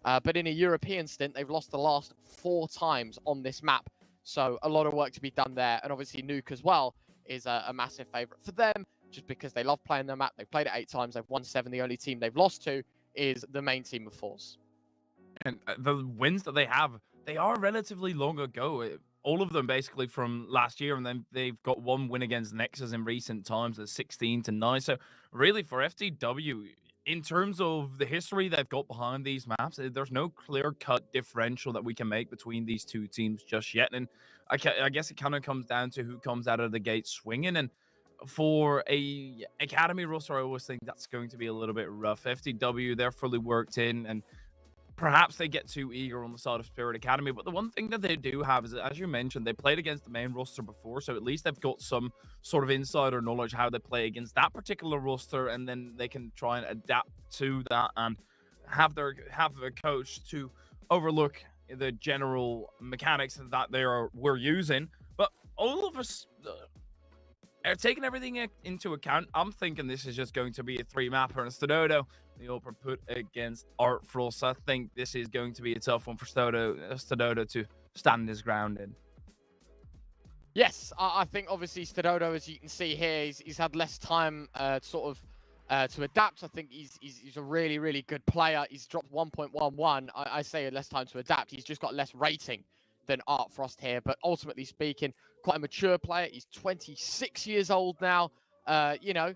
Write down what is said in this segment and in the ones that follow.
But in a European stint, they've lost the last 4 times on this map. So a lot of work to be done there. And obviously Nuke as well is a massive favourite for them, just because they love playing their map. They've played it 8 times. They've won 7. The only team they've lost to is the main team of FaZe. And the wins that they have, they are relatively long ago. All of them basically from last year, and then they've got 1 win against Nexus in recent times at 16-9. So really for FTW, in terms of the history they've got behind these maps, there's no clear-cut differential that we can make between these two teams just yet. And I guess it kind of comes down to who comes out of the gate swinging. And for a academy roster, I always think that's going to be a little bit rough. FTW, they're fully worked in, and perhaps they get too eager on the side of Spirit Academy. But the one thing that they do have is, as you mentioned, they played against the main roster before, so at least they've got some sort of insider knowledge how they play against that particular roster, and then they can try and adapt to that and have their coach to overlook the general mechanics that we're using. But all of us are taking everything into account. I'm thinking this is just going to be a 3-mapper, and Stododo, the Oprah put against Art Frost. I think this is going to be a tough one for Stododo to stand his ground in. Yes, I think obviously Stododo, as you can see here, he's had less time to adapt. I think he's a really, really good player. He's dropped 1.11. I say less time to adapt. He's just got less rating than Art Frost here. But ultimately speaking, quite a mature player. He's 26 years old now. You know,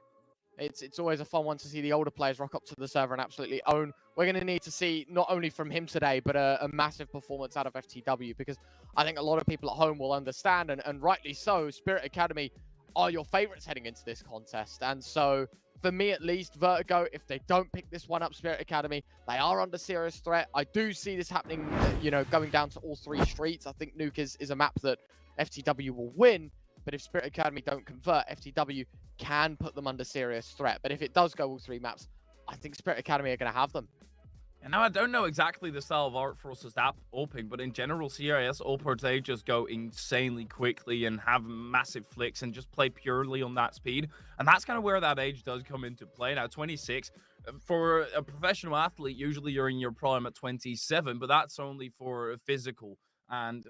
it's always a fun one to see the older players rock up to the server and absolutely own. We're going to need to see not only from him today, but a massive performance out of FTW, because I think a lot of people at home will understand, and rightly so, Spirit Academy are your favorites heading into this contest. And so for me at least, Vertigo, if they don't pick this one up, Spirit Academy, they are under serious threat. I do see this happening, you know, going down to all 3 streets. I think Nuke is a map that FTW will win, but if Spirit Academy don't convert, FTW can put them under serious threat. But if it does go all 3 maps, I think Spirit Academy are going to have them. And now I don't know exactly the style of Art Force's opening, but in general, CIS Opers, they just go insanely quickly and have massive flicks and just play purely on that speed. And that's kind of where that age does come into play. Now, 26, for a professional athlete, usually you're in your prime at 27, but that's only for physical. And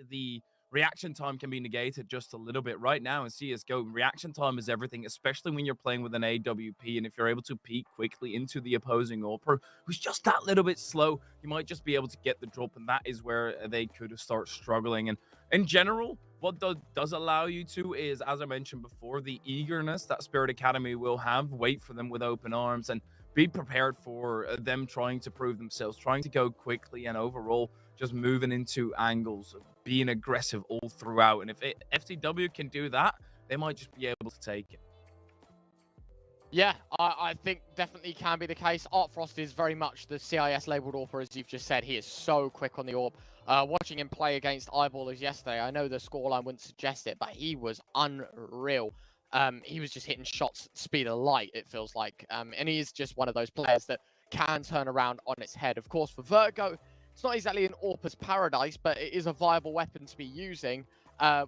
the reaction time can be negated just a little bit. Right now in CSGO, reaction time is everything, especially when you're playing with an AWP. And if you're able to peek quickly into the opposing AWPer, who's just that little bit slow, you might just be able to get the drop. And that is where they could start struggling. And in general, what does allow you to is, as I mentioned before, the eagerness that Spirit Academy will have. Wait for them with open arms and be prepared for them trying to prove themselves, trying to go quickly, and overall just moving into angles, being aggressive all throughout. And if FTW can do that, they might just be able to take it. Yeah, I think definitely can be the case. Art Frost is very much the CIS labeled AWPer, as you've just said. He is so quick on the AWP. Watching him play against Eyeballers yesterday, I know the scoreline wouldn't suggest it, but he was unreal. He was just hitting shots at speed of light, it feels like. And he is just one of those players that can turn around on its head. Of course, for Vertigo, it's not exactly an AWPer's paradise, but it is a viable weapon to be using,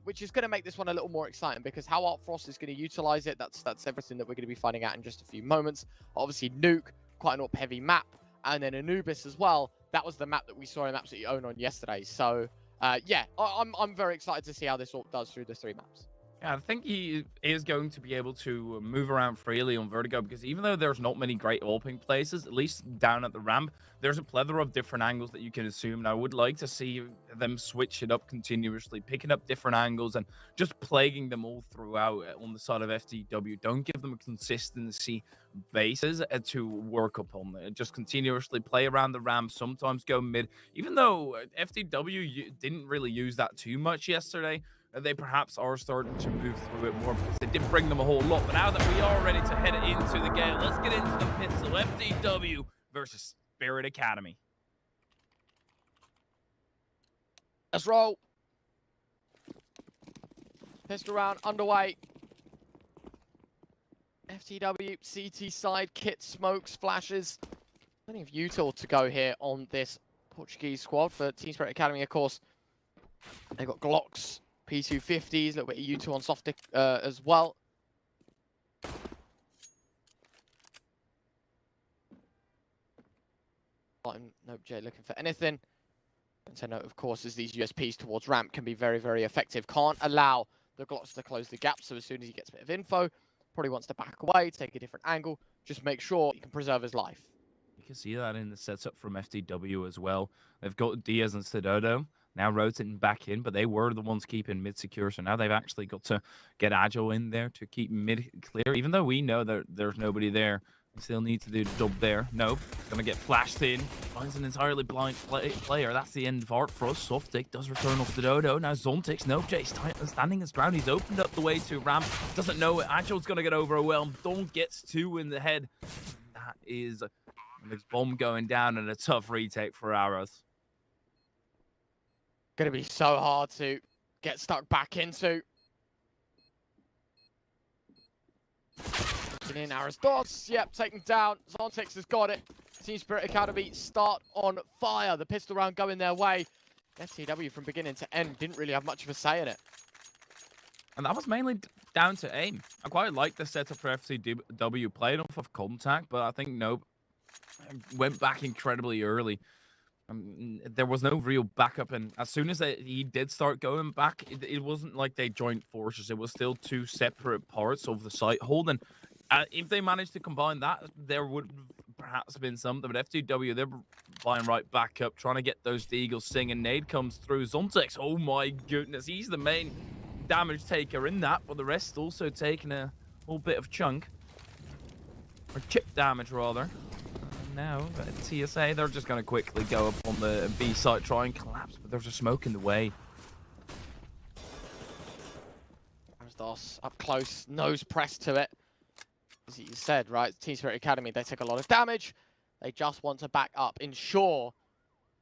which is going to make this one a little more exciting, because how Art Frost is going to utilize it, that's everything that we're going to be finding out in just a few moments. Obviously, Nuke, quite an AWP-heavy map, and then Anubis as well. That was the map that we saw him absolutely own on yesterday. So, yeah, I'm very excited to see how this AWP does through the 3 maps. Yeah, I think he is going to be able to move around freely on Vertigo, because even though there's not many great AWPing places, at least down at the ramp, there's a plethora of different angles that you can assume. And I would like to see them switch it up continuously, picking up different angles and just plaguing them all throughout on the side of FTW. Don't give them a consistency basis to work upon. Just continuously play around the ramp, sometimes go mid. Even though FTW didn't really use that too much yesterday, they perhaps are starting to move through it more, because they didn't bring them a whole lot. But now that we are ready to head into the game, let's get into the pistol. FTW versus Spirit Academy. Let's roll. Pistol round underway. FTW, CT side, kit, smokes, flashes. Plenty of util to go here on this Portuguese squad for Team Spirit Academy, of course. They've got Glocks, P250s, a little bit of U2 on soft stick as well. Nope, Jay looking for anything. And so note, of course, is these USPs towards ramp can be very, very effective. Can't allow the Glots to close the gap, so as soon as he gets a bit of info, probably wants to back away, take a different angle, just make sure he can preserve his life. You can see that in the setup from FTW as well. They've got Diaz and Stododo now rotating back in, but they were the ones keeping mid secure, so now they've actually got to get Agile in there to keep mid clear, even though we know that there's nobody there. We still need to do the job there. Nope. Gonna get flashed in. Finds an entirely blind player. That's the end of Art Frost. Softic does return off the Dodo. Now Zontix. Nope. Jay's standing his ground. He's opened up the way to ramp. Doesn't know it. Agile's gonna get overwhelmed. Don't gets 2 in the head. That is a bomb going down and a tough retake for Arrows. Gonna be so hard to get stuck back into. In Aristos, yep, taken down. Zontix has got it. Team Spirit Academy start on fire. The pistol round going their way. FTW from beginning to end didn't really have much of a say in it. And that was mainly down to aim. I quite like the setup for FTW. Played off of contact, but I think Nope went back incredibly early. There was no real backup, and as soon as he did start going back, it wasn't like they joined forces. It was still 2 separate parts of the site hold, and if they managed to combine that, there would perhaps have been something. But FTW, they're flying right back up, trying to get those Deagles singing. Nade comes through. Zontex, oh my goodness, he's the main damage taker in that, but the rest also taking a whole bit of chunk. Or chip damage, rather. Now, TSA, they're just going to quickly go up on the B site, try and collapse, but there's a smoke in the way. Ramsdos up close, nose pressed to it. As you said, right, Team Spirit Academy, they take a lot of damage. They just want to back up, ensure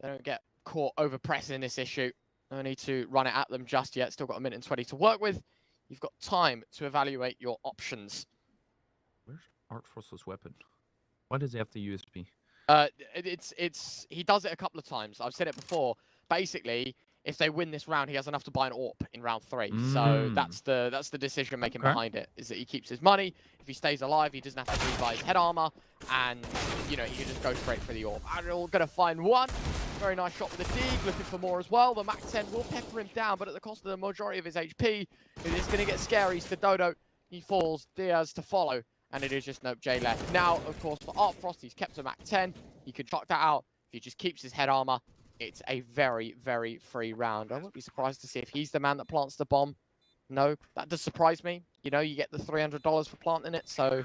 they don't get caught over pressing this issue. No need to run it at them just yet. Still got 1 minute and 20 to work with. You've got time to evaluate your options. Where's Art Frost's weapon? Why does he have the USB? He does it a couple of times. I've said it before. Basically, if they win this round, he has enough to buy an AWP in round 3. So that's the decision making behind it. Is that he keeps his money. If he stays alive, he doesn't have to rebuy his head armor, and you know he can just go straight for the AWP. Admiral gonna find 1. Very nice shot with the dig. Looking for more as well. The MAC-10 will pepper him down, but at the cost of the majority of his HP. It is gonna get scary. Stododo, he falls. Diaz to follow. And it is just Nope J left. Now, of course, for Art Frost, he's kept a MAC-10. He can chuck that out. If he just keeps his head armor, it's a very, very free round. I wouldn't be surprised to see if he's the man that plants the bomb. No, that does surprise me. You know, you get the $300 for planting it, so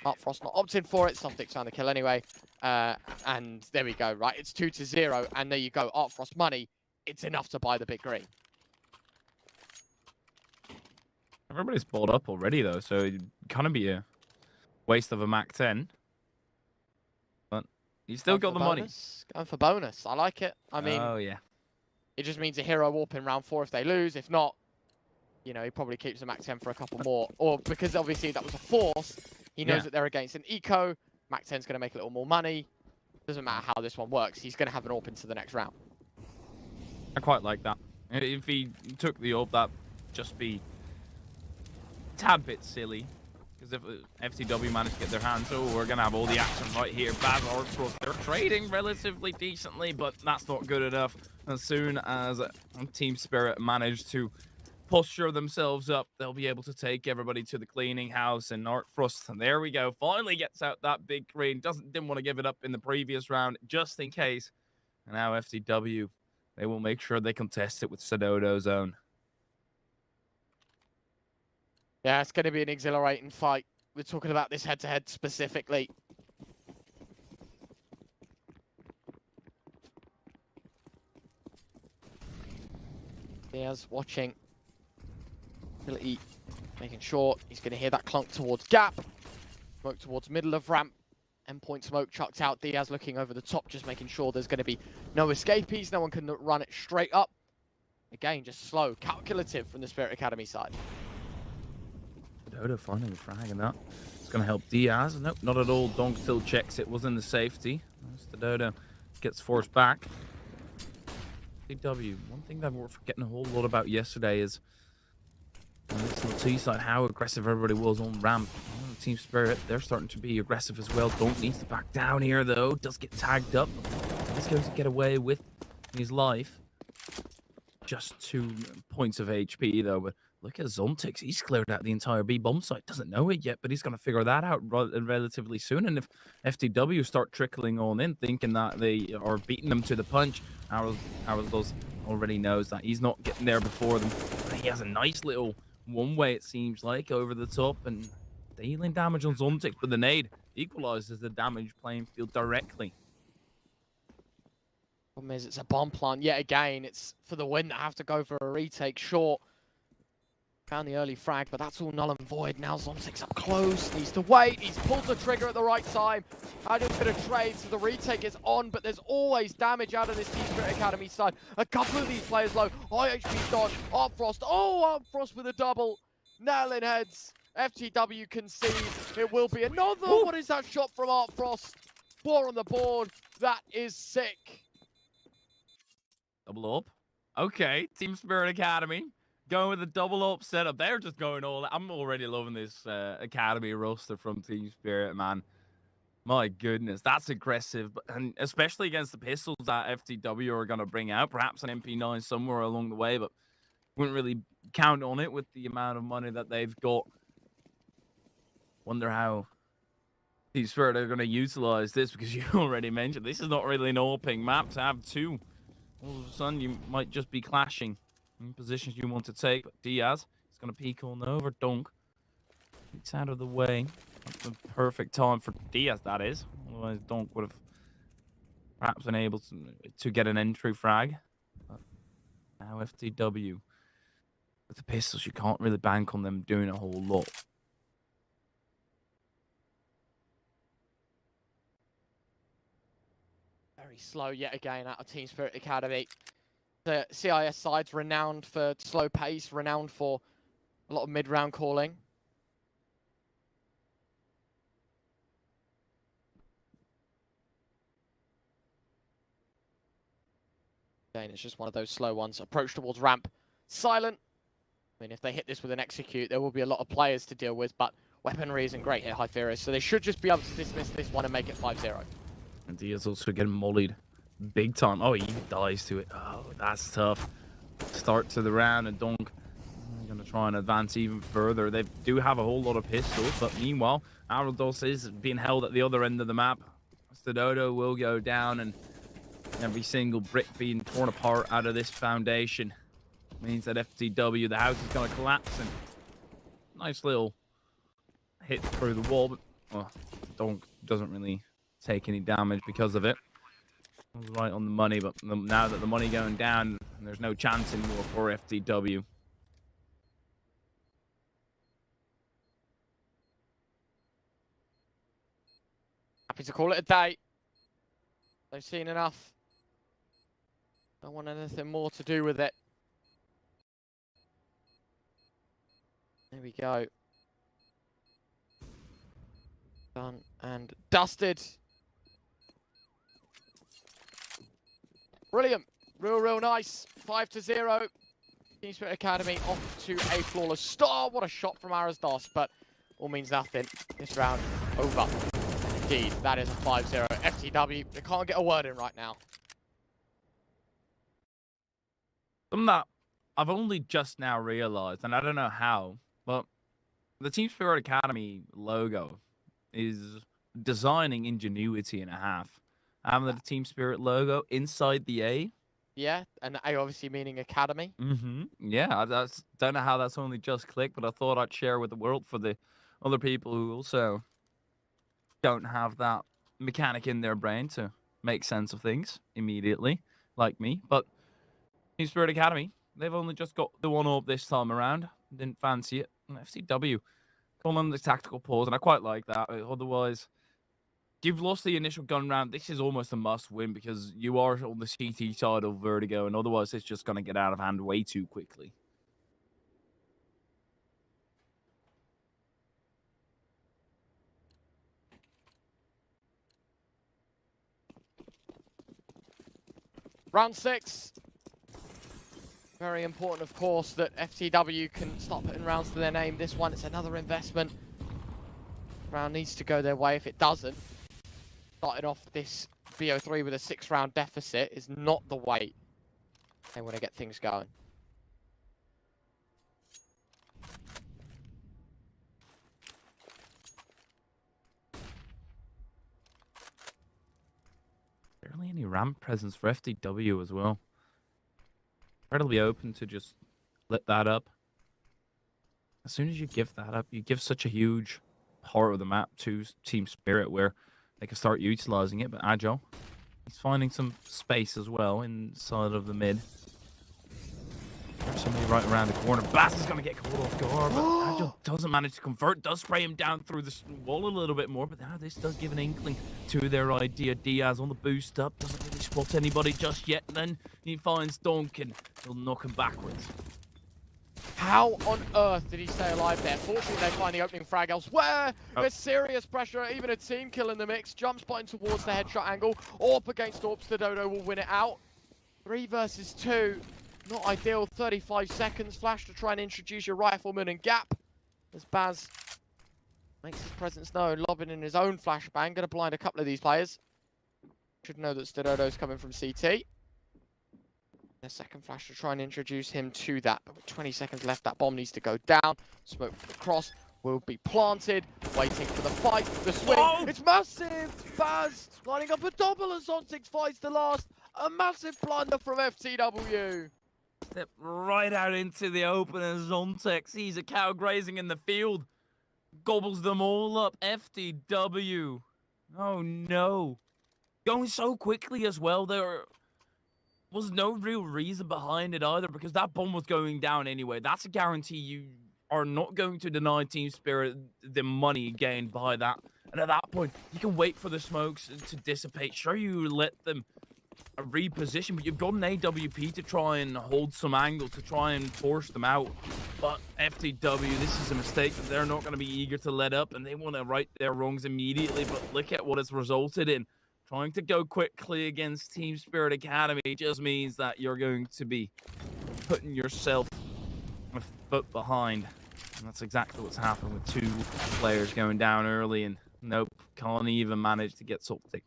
Art Frost not opting for it. Softic's found the kill anyway. And there we go, right? It's 2-0, and there you go. Art Frost money. It's enough to buy the big green. Everybody's bought up already, though, so it'd kind of be a waste of a MAC-10. But you still got the money. Going for bonus. I like it. I mean, oh, yeah. It just means a hero warp in round 4 if they lose. If not, you know, he probably keeps the MAC-10 for a couple more. Or because obviously that was a force, he knows that they're against an eco. MAC-10's going to make a little more money. Doesn't matter how this one works. He's going to have an AWP into the next round. I quite like that. If he took the AWP, that'd just be a tad bit silly. Because if FTW managed to get their hands, oh, we're going to have all the action right here. Baz Art Frost, they're trading relatively decently, but that's not good enough. As soon as Team Spirit managed to posture themselves up, they'll be able to take everybody to the cleaning house. And Art Frost, and there we go, finally gets out that big green. Didn't want to give it up in the previous round, just in case. And now FTW, they will make sure they contest it with Stododo's own. Yeah, it's going to be an exhilarating fight. We're talking about this head-to-head specifically. Diaz watching. Ability, making sure he's going to hear that clunk towards gap. Smoke towards middle of ramp. Endpoint smoke chucked out. Diaz looking over the top, just making sure there's going to be no escapees. No one can run it straight up. Again, just slow, calculative from the Spirit Academy side. Stododo finding the frag and that. It's going to help Diaz. Nope, not at all. Donk still checks it. Was in the safety. Stododo gets forced back. FTW, one thing that we're forgetting a whole lot about yesterday is on this little T side, how aggressive everybody was on ramp. Team Spirit, they're starting to be aggressive as well. Donk needs to back down here, though. Does get tagged up. he's going to get away with his life. Just 2 points of HP, though. But look at Zontix. He's cleared out the entire B bomb site. Doesn't know it yet, but he's going to figure that out relatively soon. And if FTW start trickling on in, thinking that they are beating them to the punch, Arrows already knows that he's not getting there before them. But he has a nice little one-way, it seems like, over the top and dealing damage on Zontix. But the nade equalizes the damage playing field directly. Problem is, it's a bomb plant yet again. It's for the win that have to go for a retake short. Found the early frag, but that's all null and void. Now Zontix up close, needs to wait. He's pulled the trigger at the right time. Adam's going to trade, so the retake is on, but there's always damage out of this Team Spirit Academy side. A couple of these players low. High HP dodge, Artfrost. Oh, Artfrost with a double. Nailing heads. FTW concede. It will be another. Ooh. What is that shot from Artfrost? 4 on the board. That is sick. Double up. Okay, Team Spirit Academy going with a double up setup. They're just going all. I'm already loving this Academy roster from Team Spirit, man. My goodness, that's aggressive, and especially against the pistols that FTW are going to bring out. Perhaps an MP9 somewhere along the way, but wouldn't really count on it with the amount of money that they've got. Wonder how Team Spirit are going to utilize this, because you already mentioned this is not really an all-ping map to have 2. All of a sudden, you might just be clashing in positions you want to take. But Diaz is going to peek on over. Dunk. It's out of the way. That's the perfect time for Diaz, that is. Otherwise, Dunk would have perhaps been able to get an entry frag. But now FTW. With the pistols, you can't really bank on them doing a whole lot. Very slow yet again out of Team Spirit Academy. The CIS side's renowned for slow pace, renowned for a lot of mid-round calling. Again, it's just one of those slow ones. Approach towards ramp. Silent. I mean, if they hit this with an execute, there will be a lot of players to deal with, but weaponry isn't great here, Hyperius, so they should just be able to dismiss this one and make it 5-0. And Diaz also getting mollied big time. Oh, he dies to it. Oh, that's tough. Start to the round, and Dunk going to try and advance even further. They do have a whole lot of pistols, but meanwhile, Arados is being held at the other end of the map. Stadodo will go down, and every single brick being torn apart out of this foundation means that FTW, the house is going to collapse. And nice little hit through the wall, but Dunk doesn't really take any damage because of it. Right on the money, but now that the money going down, there's no chance anymore for FTW. Happy to call it a day. They've seen enough. Don't want anything more to do with it. There we go. Done and dusted. Brilliant. Real nice. 5-0. Team Spirit Academy off to a flawless start. What a shot from Arasdas, but all means nothing. This round over. Indeed, that is a 5-0. FTW, they can't get a word in right now. Something that I've only just now realized, and I don't know how, but the Team Spirit Academy logo is designing ingenuity and a half. Having the Team Spirit logo inside the A. Yeah, and A obviously meaning Academy. Yeah, I don't know how that's only just clicked, but I thought I'd share with the world for the other people who also don't have that mechanic in their brain to make sense of things immediately, like me. But Team Spirit Academy, they've only just got the one up this time around. Didn't fancy it. And FCW calling them the tactical pause, and I quite like that. Otherwise, you've lost the initial gun round. This is almost a must-win because you are on the CT side of Vertigo, and otherwise it's just going to get out of hand way too quickly. Round 6. Very important, of course, that FTW can start putting rounds to their name. This one, it's another investment. Round needs to go their way. If it doesn't, starting off this BO3 with a 6-round deficit is not the way they want to get things going. Barely any ramp presence for FTW as well. Incredibly open to just lit that up. As soon as you give that up, you give such a huge part of the map to Team Spirit where they can start utilizing it. But Agile, he's finding some space as well inside of the mid. There's somebody right around the corner. Bass is going to get caught off guard, but Agile doesn't manage to convert. Does spray him down through the wall a little bit more, but now this does give an inkling to their idea. Diaz on the boost up, doesn't really spot anybody just yet. And then he finds Donkin. He'll knock him backwards. How on earth did he stay alive there? Fortunately, they find the opening frag elsewhere. There's serious pressure, even a team kill in the mix. Jump spotting towards the headshot angle. Orp against Orp, Dodo will win it out. 3 versus 2. Not ideal. 35 seconds. Flash to try and introduce your rifleman and gap. As Baz makes his presence known, lobbing in his own flashbang. Going to blind a couple of these players. Should know that Dodo's coming from CT. A second flash to try and introduce him to that. But with 20 seconds left, that bomb needs to go down. Smoke for the cross will be planted. Waiting for the fight. The swing. Oh! It's massive! Baz lining up a double as Zontic fights the last. A massive blunder from FTW. Step right out into the open as Zontic sees a cow grazing in the field. Gobbles them all up. FTW. Oh no. Going so quickly as well. There was no real reason behind it either because that bomb was going down anyway. That's a guarantee you are not going to deny Team Spirit the money gained by that. And at that point, you can wait for the smokes to dissipate. Sure, you let them reposition, but you've got an AWP to try and hold some angles, to try and force them out. But FTW, this is a mistake that they're not going to be eager to let up, and they want to right their wrongs immediately. But look at what it's resulted in. Trying to go quickly against Team Spirit Academy just means that you're going to be putting yourself a foot behind. And that's exactly what's happened with 2 players going down early, and nope, can't even manage to get Soltic.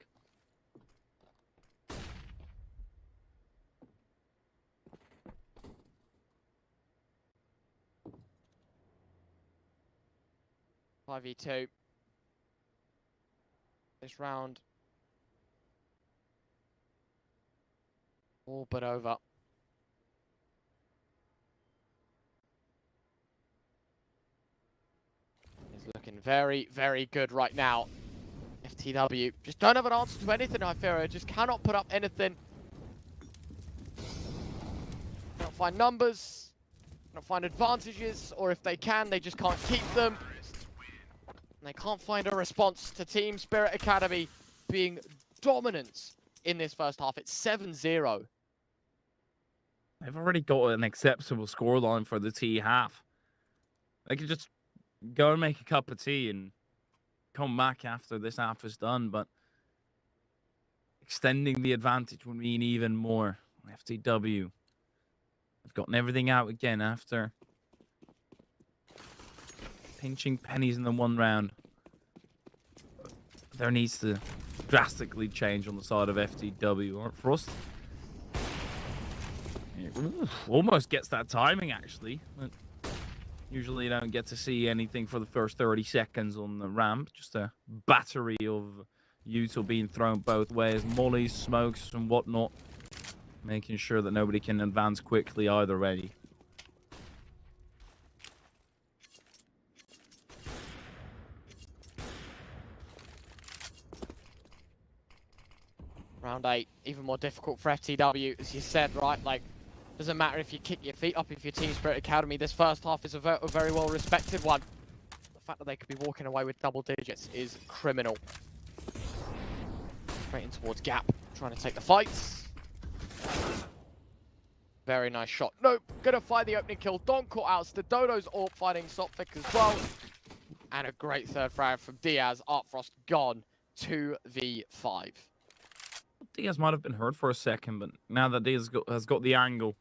V2. This round all but over. It's looking very, very good right now. FTW just don't have an answer to anything, I fear. Just cannot put up anything. Cannot find numbers, cannot find advantages, or if they can, they just can't keep them. And they can't find a response to Team Spirit Academy being dominant in this first half. It's 7-0. They've already got an acceptable scoreline for the T half. They could just go and make a cup of tea and come back after this half is done, but extending the advantage would mean even more. FTW have gotten everything out again after pinching pennies in the 1 round. There needs to drastically change on the side of FTW. Or Frost almost gets that timing, actually. But usually you don't get to see anything for the first 30 seconds on the ramp. Just a battery of util being thrown both ways. Mollies, smokes, and whatnot. Making sure that nobody can advance quickly either way. Round 8, even more difficult for FTW, as you said, right? Like, doesn't matter if you kick your feet up if you're Team Spirit Academy. This first half is a very well-respected one. The fact that they could be walking away with double digits is criminal. Straight in towards Gap, trying to take the fights. Very nice shot. Nope, gonna find the opening kill. Don caught out. Dodo's AWP fighting Sophic as well. And a great third frag from Diaz. Artfrost gone 2v5. Diaz might have been hurt for a second, but now that Diaz has got the angle,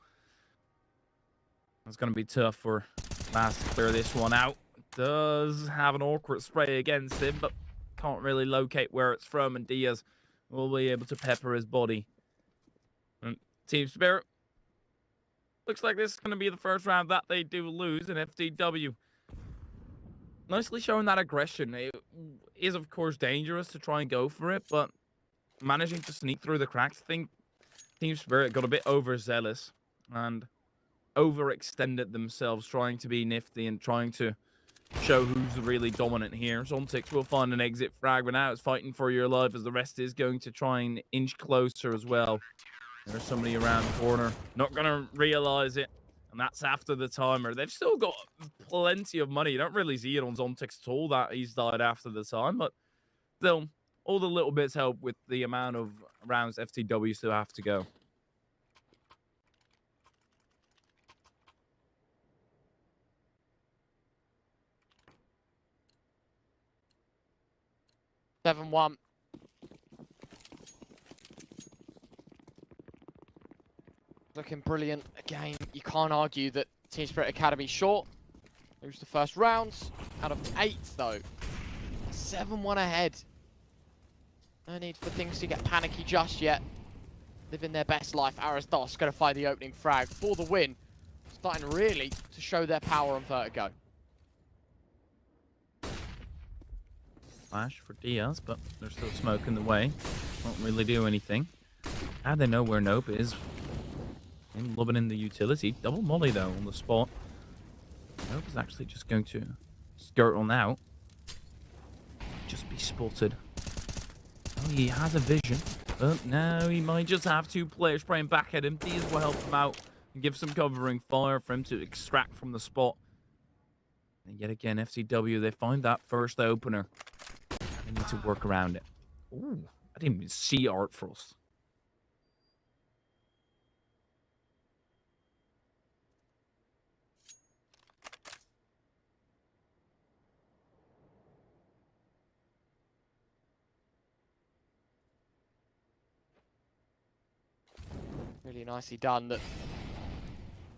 it's going to be tough for Last to clear this one out. Does have an awkward spray against him, but can't really locate where it's from, and Diaz will be able to pepper his body. And Team Spirit, looks like this is going to be the first round that they do lose in FTW. Nicely showing that aggression. It is, of course, dangerous to try and go for it, but managing to sneak through the cracks, I think Team Spirit got a bit overzealous and overextended themselves, trying to be nifty and trying to show who's really dominant here. Zontix will find an exit frag, but now it's fighting for your life as the rest is going to try and inch closer as well. There's somebody around the corner, not going to realize it, and that's after the timer. They've still got plenty of money. You don't really see it on Zontix at all that he's died after the time, but still, all the little bits help with the amount of rounds FTW still have to go. Seven-1. Looking brilliant. Again, you can't argue that Team Spirit Academy short. Lose the first rounds. Out of 8, though. 7-1 ahead. No need for things to get panicky just yet. Living their best life. Aristos going to find the opening frag for the win. Starting really to show their power on Vertigo. Flash for Diaz, but they're still smoking the way. Won't really do anything. How they know where Nope is? And lobbing in the utility. Double molly though on the spot. Nope is actually just going to skirt on out. Just be spotted. Oh, he has a vision. But now he might just have 2 players spraying back at him. Diaz will help him out and give some covering fire for him to extract from the spot. And yet again, FTW, they find that first opener. They need to work around it. Ooh, I didn't even see Art Frost. Really nicely done that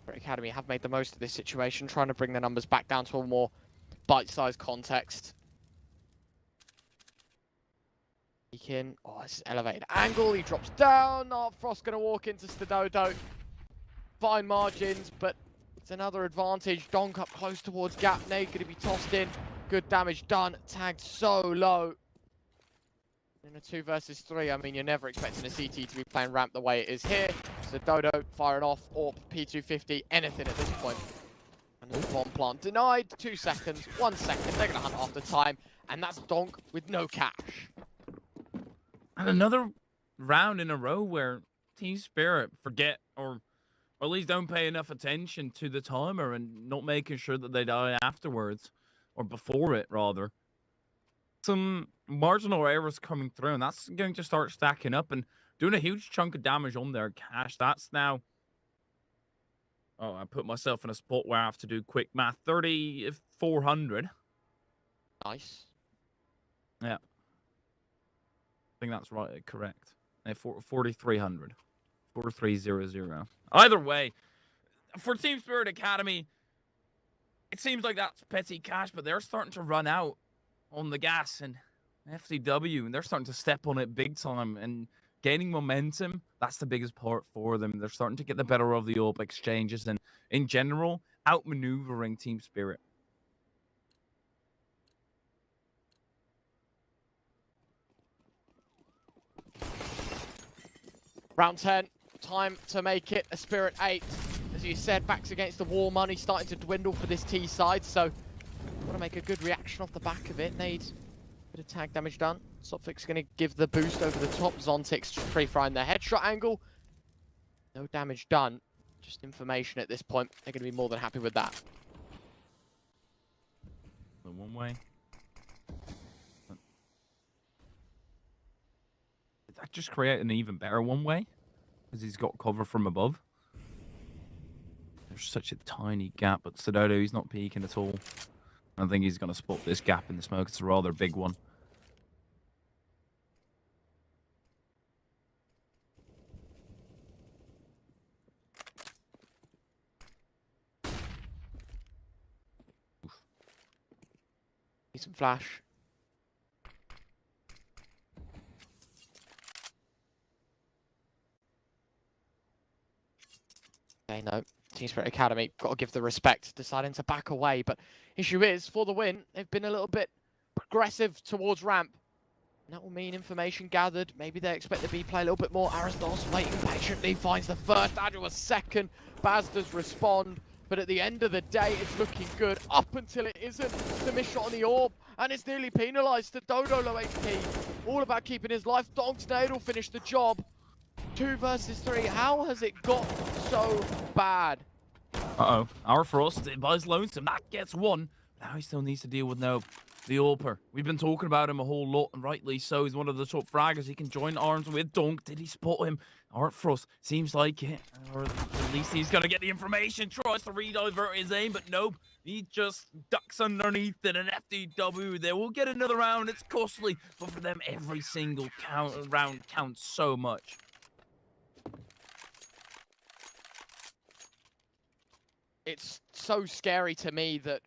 Spirit Academy have made the most of this situation, trying to bring the numbers back down to a more bite-sized context. In. Oh, this is elevated angle. He drops down. Oh, Frost going to walk into Stadodo. Fine margins, but it's another advantage. Donk up close towards Gap. Nade going to be tossed in. Good damage done. Tagged so low. In a 2 versus 3, I mean, you're never expecting a CT to be playing ramp the way it is here. Stadodo firing off, or P250, anything at this point. And there's bomb plant denied. 2 seconds, 1 second. They're going to hunt after time. And that's Donk with no cash. And another round in a row where Team Spirit forget or at least don't pay enough attention to the timer and not making sure that they die afterwards, or before it, rather. Some marginal errors coming through, and that's going to start stacking up and doing a huge chunk of damage on their cash. That's now... Oh, I put myself in a spot where I have to do quick math. 3,400. Nice. Yeah. I think that's right, correct. 4,300. 4,300. Either way, for Team Spirit Academy, it seems like that's petty cash, but they're starting to run out on the gas, and FTW, and they're starting to step on it big time and gaining momentum. That's the biggest part for them. They're starting to get the better of the AWP exchanges and, in general, outmaneuvering Team Spirit. Round 10, time to make it a Spirit 8. As you said, backs against the wall, money starting to dwindle for this T side, so want to make a good reaction off the back of it. Need a bit of tag damage done. Sophics going to give the boost over the top. Zontix pre-frying their headshot angle. No damage done, just information at this point. They're going to be more than happy with that. The one way. Did that just create an even better one way? Because he's got cover from above. There's such a tiny gap, but Stadodo, he's not peeking at all. I think he's going to spot this gap in the smoke. It's a rather big one. Need some flash. Okay, no. Team Spirit Academy, got to give the respect, deciding to back away. But issue is, for the win, they've been a little bit progressive towards ramp. And that will mean information gathered. Maybe they expect the B play a little bit more. Aristos waiting patiently, finds the first, Agile a second. Baz does respond. But at the end of the day, it's looking good up until it isn't. The miss shot on the orb, and it's nearly penalized. The Dodo low HP, all about keeping his life. Dogsnade will finish the job. 2 versus 3. How has it got so bad? Uh-oh. Our Frost buys Lonesome. That gets one. Now he still needs to deal with Nope. The AWPer. We've been talking about him a whole lot, and rightly so. He's one of the top fraggers. He can join arms with Dunk. Did he spot him? Art Frost seems like it. Or at least he's going to get the information. Tries to redivert his aim, but nope. He just ducks underneath it. An FTW. They will get another round. It's costly, but for them, every single round counts so much. It's so scary to me that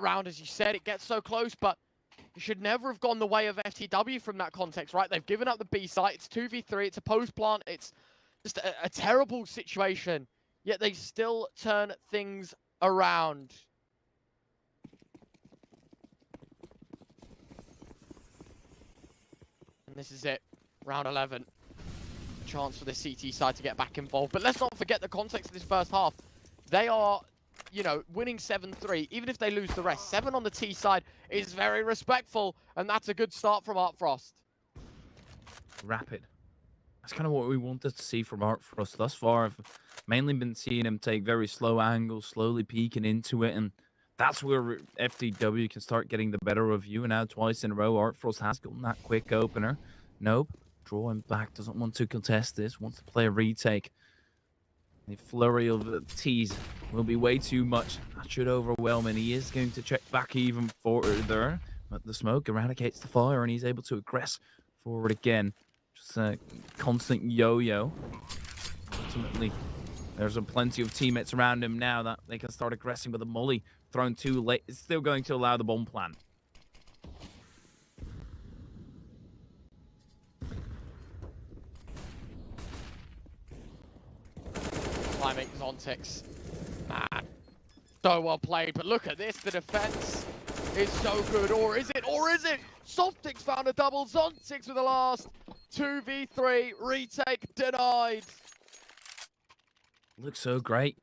round, as you said, it gets so close, but it should never have gone the way of FTW from that context, right? They've given up the B site. It's 2v3. It's a post plant. It's just a terrible situation, yet they still turn things around. And this is it. Round 11. Chance for the CT side to get back involved. But let's not forget the context of this first half. They are, you know, winning 7-3. Even if they lose the rest, 7 on the T side is very respectful. And that's a good start from Art Frost. Rapid. That's kind of what we wanted to see from Art Frost thus far. I've mainly been seeing him take very slow angles, slowly peeking into it. And that's where FTW can start getting the better of you. And now twice in a row, Art Frost has gotten that quick opener. Nope. Drawing back. Doesn't want to contest this. Wants to play a retake. The flurry of T's will be way too much. That should overwhelm, and he is going to check back even further. But the smoke eradicates the fire, and he's able to aggress forward again. Just a constant yo-yo. Ultimately, there's plenty of teammates around him now that they can start aggressing with a molly thrown too late. It's still going to allow the bomb plant. Climbing Zontix. Man, so well played. But look at this. The defense is so good. Or is it? Or is it? Zontix found a double. Zontix with the last 2v3. Retake denied. Looks so great.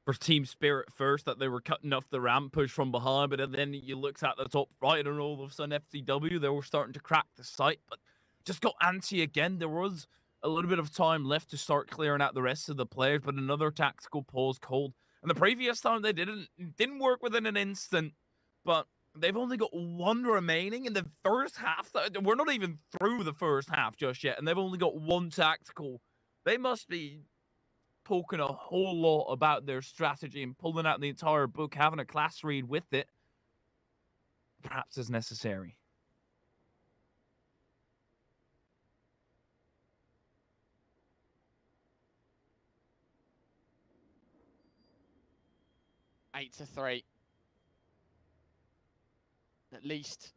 For Team Spirit first, that they were cutting off the ramp push from behind, but then you looked at the top right, and all of a sudden FTW, they were starting to crack the site, but just got antsy again. There was a little bit of time left to start clearing out the rest of the players, but another tactical pause called. And the previous time they didn't work within an instant, but they've only got one remaining in the first half. We're not even through the first half just yet, and they've only got one tactical. They must be talking a whole lot about their strategy and pulling out the entire book, having a class read with it, perhaps as necessary. Eight to 3. At least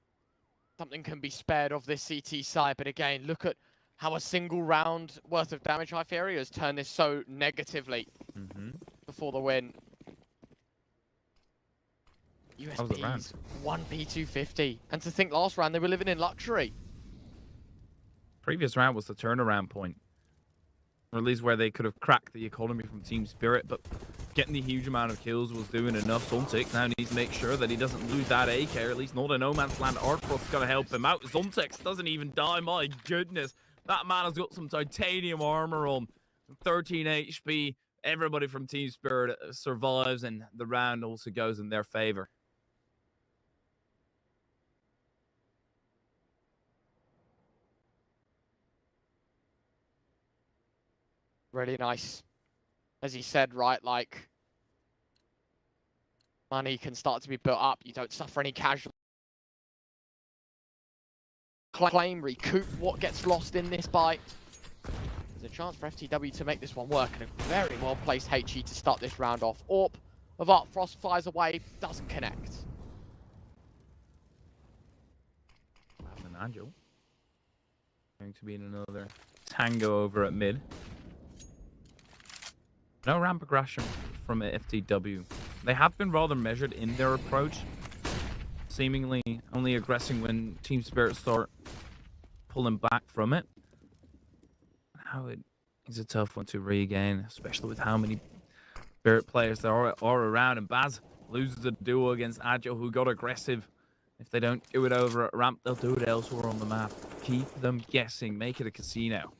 something can be spared of this CT side. But again, look at how a single round worth of damage Hypheria has turned this so negatively before the win. USP's 1P250. And to think last round they were living in luxury. Previous round was the turnaround point. Or at least where they could have cracked the economy from Team Spirit, but getting the huge amount of kills was doing enough. Zontix now needs to make sure that he doesn't lose that AK, or at least not in no man's land. Artfrost's going to help him out. Zontix doesn't even die, my goodness. That man has got some titanium armor on. 13 HP. Everybody from Team Spirit survives, and the round also goes in their favor. Really nice. As he said, right, like, money can start to be built up. You don't suffer any casualties. Claim, recoup what gets lost in this bite. There's a chance for FTW to make this one work, and a very well-placed HE to start this round off. AWP of Art Frost flies away, doesn't connect. An Angel. Going to be in another tango over at mid. No ramp aggression from FTW. They have been rather measured in their approach, seemingly only aggressing when Team Spirit start pulling back from it. Now it is a tough one to regain, especially with how many Spirit players there are around, and Baz loses the duo against Agile, who got aggressive. If they don't do it over at ramp, they'll do it elsewhere on the map. Keep them guessing. Make it a casino.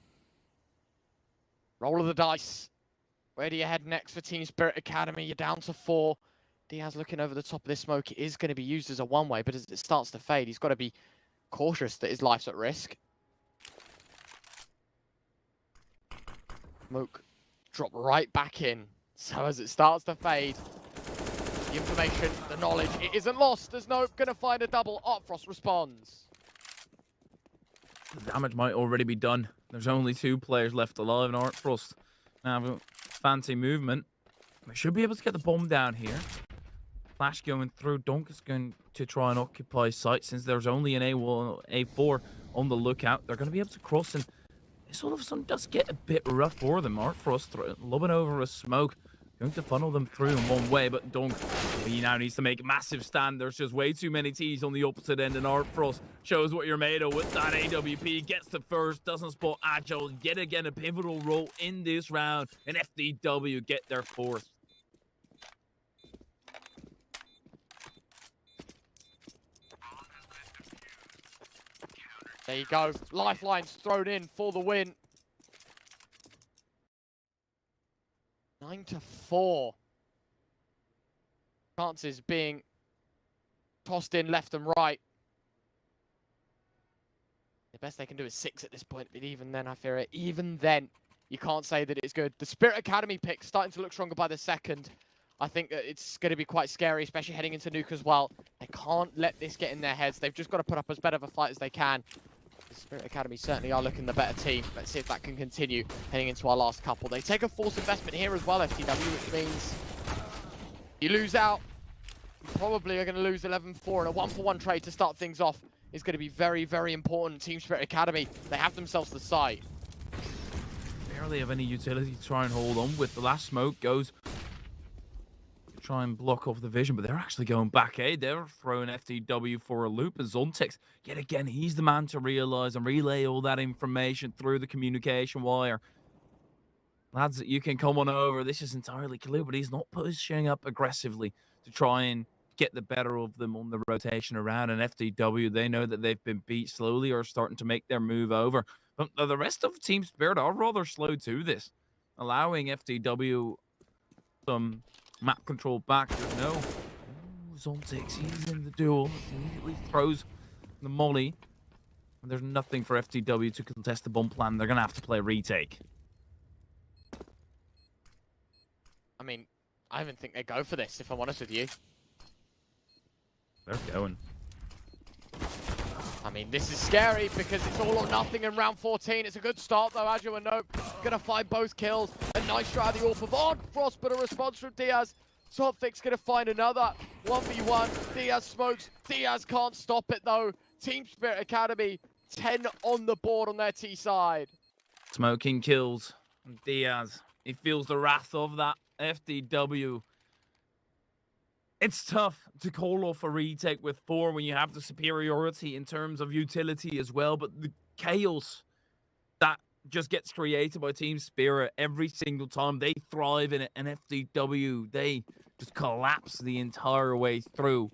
Roll of the dice. Where do you head next for Team Spirit Academy? You're down to 4. Diaz looking over the top of this smoke. It is going to be used as a one-way, but as it starts to fade, he's got to be cautious that his life's at risk. Smoke drop right back in. So as it starts to fade, the information, the knowledge, it isn't lost. There's no going to find a double. Artfrost responds. The damage might already be done. There's only 2 players left alive, and Artfrost now fancy movement. We should be able to get the bomb down here. Flash going through. Dunk is going to try and occupy site since there's only an A1, A4 on the lookout. They're going to be able to cross, and this all of a sudden does get a bit rough for them. Artfrost lobbing over a smoke. Going to funnel them through in one way, but Dunk, he now needs to make a massive stand. There's just way too many T's on the opposite end, and Artfrost shows what you're made of with that AWP. Gets the first, doesn't spot Agile. Yet again, a pivotal role in this round, and FTW get their 4th. There you go. Lifelines thrown in for the win. 9-4. Chances being tossed in left and right. The best they can do is 6 at this point, but even then, I fear it. Even then, you can't say that it's good. The Spirit Academy pick starting to look stronger by the second. I think that it's going to be quite scary, especially heading into Nuke as well. They can't let this get in their heads. They've just got to put up as better of a fight as they can. The Spirit Academy certainly are looking the better team. Let's see if that can continue heading into our last couple. They take a forced investment here as well, FTW, which means you lose out. You probably are going to lose 11-4, and a 1-for-1 trade to start things off is going to be very, very important. Team Spirit Academy, they have themselves the site. Barely have any utility to try and hold on with. The last smoke goes to try and block off the vision, but they're actually going back, eh? They're throwing FTW for a loop, and Zontex, yet again, he's the man to realize and relay all that information through the communication wire. Lads, you can come on over. This is entirely clear, but he's not pushing up aggressively to try and get the better of them on the rotation around. And FTW, they know that they've been beat slowly, or starting to make their move over. But the rest of Team Spirit are rather slow to this, allowing FTW some map control back. There's no Zontex, he's in the duel. Immediately throws the molly. And there's nothing for FTW to contest the bomb plan. They're going to have to play a retake. I mean, I even think they go for this, if I'm honest with you. They're going. I mean, this is scary because it's all or nothing in round 14. It's a good start, though. Agile and Nope gonna find both kills. A nice try of the AWP of Artfrost, but a response from Diaz. Zontex gonna find another 1v1. Diaz smokes. Diaz can't stop it, though. Team Spirit Academy, 10 on the board on their T side. Smoking kills. Diaz, he feels the wrath of that. FTW. It's tough to call off a retake with 4 when you have the superiority in terms of utility as well, but the chaos that just gets created by Team Spirit every single time, they thrive in it, and FTW, they just collapse the entire way through.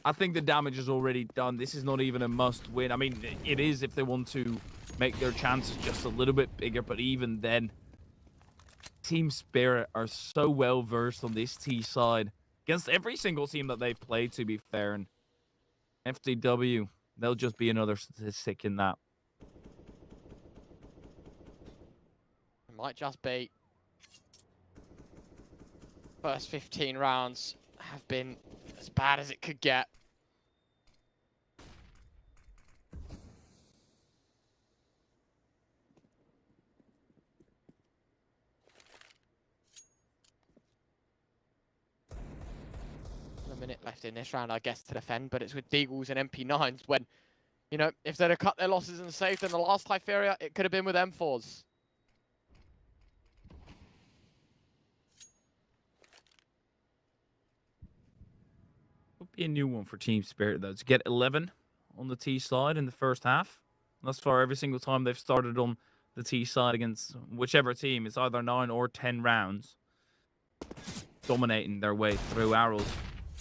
I think the damage is already done. This is not even a must win. I mean, it is if they want to make their chances just a little bit bigger, but even then, Team Spirit are so well versed on this T side against every single team that they've played, to be fair. And FTW, they'll just be another statistic in that. It might just be. First 15 rounds have been as bad as it could get. Minute left in this round, I guess, to defend, but it's with Deagles and MP9s when, you know, if they'd have cut their losses and saved in the last Hypheria, it could have been with M4s. Be a new one for Team Spirit, though, to get 11 on the T side in the first half. Thus far, every single time they've started on the T side against whichever team, it's either 9 or 10 rounds. Dominating their way through arrows.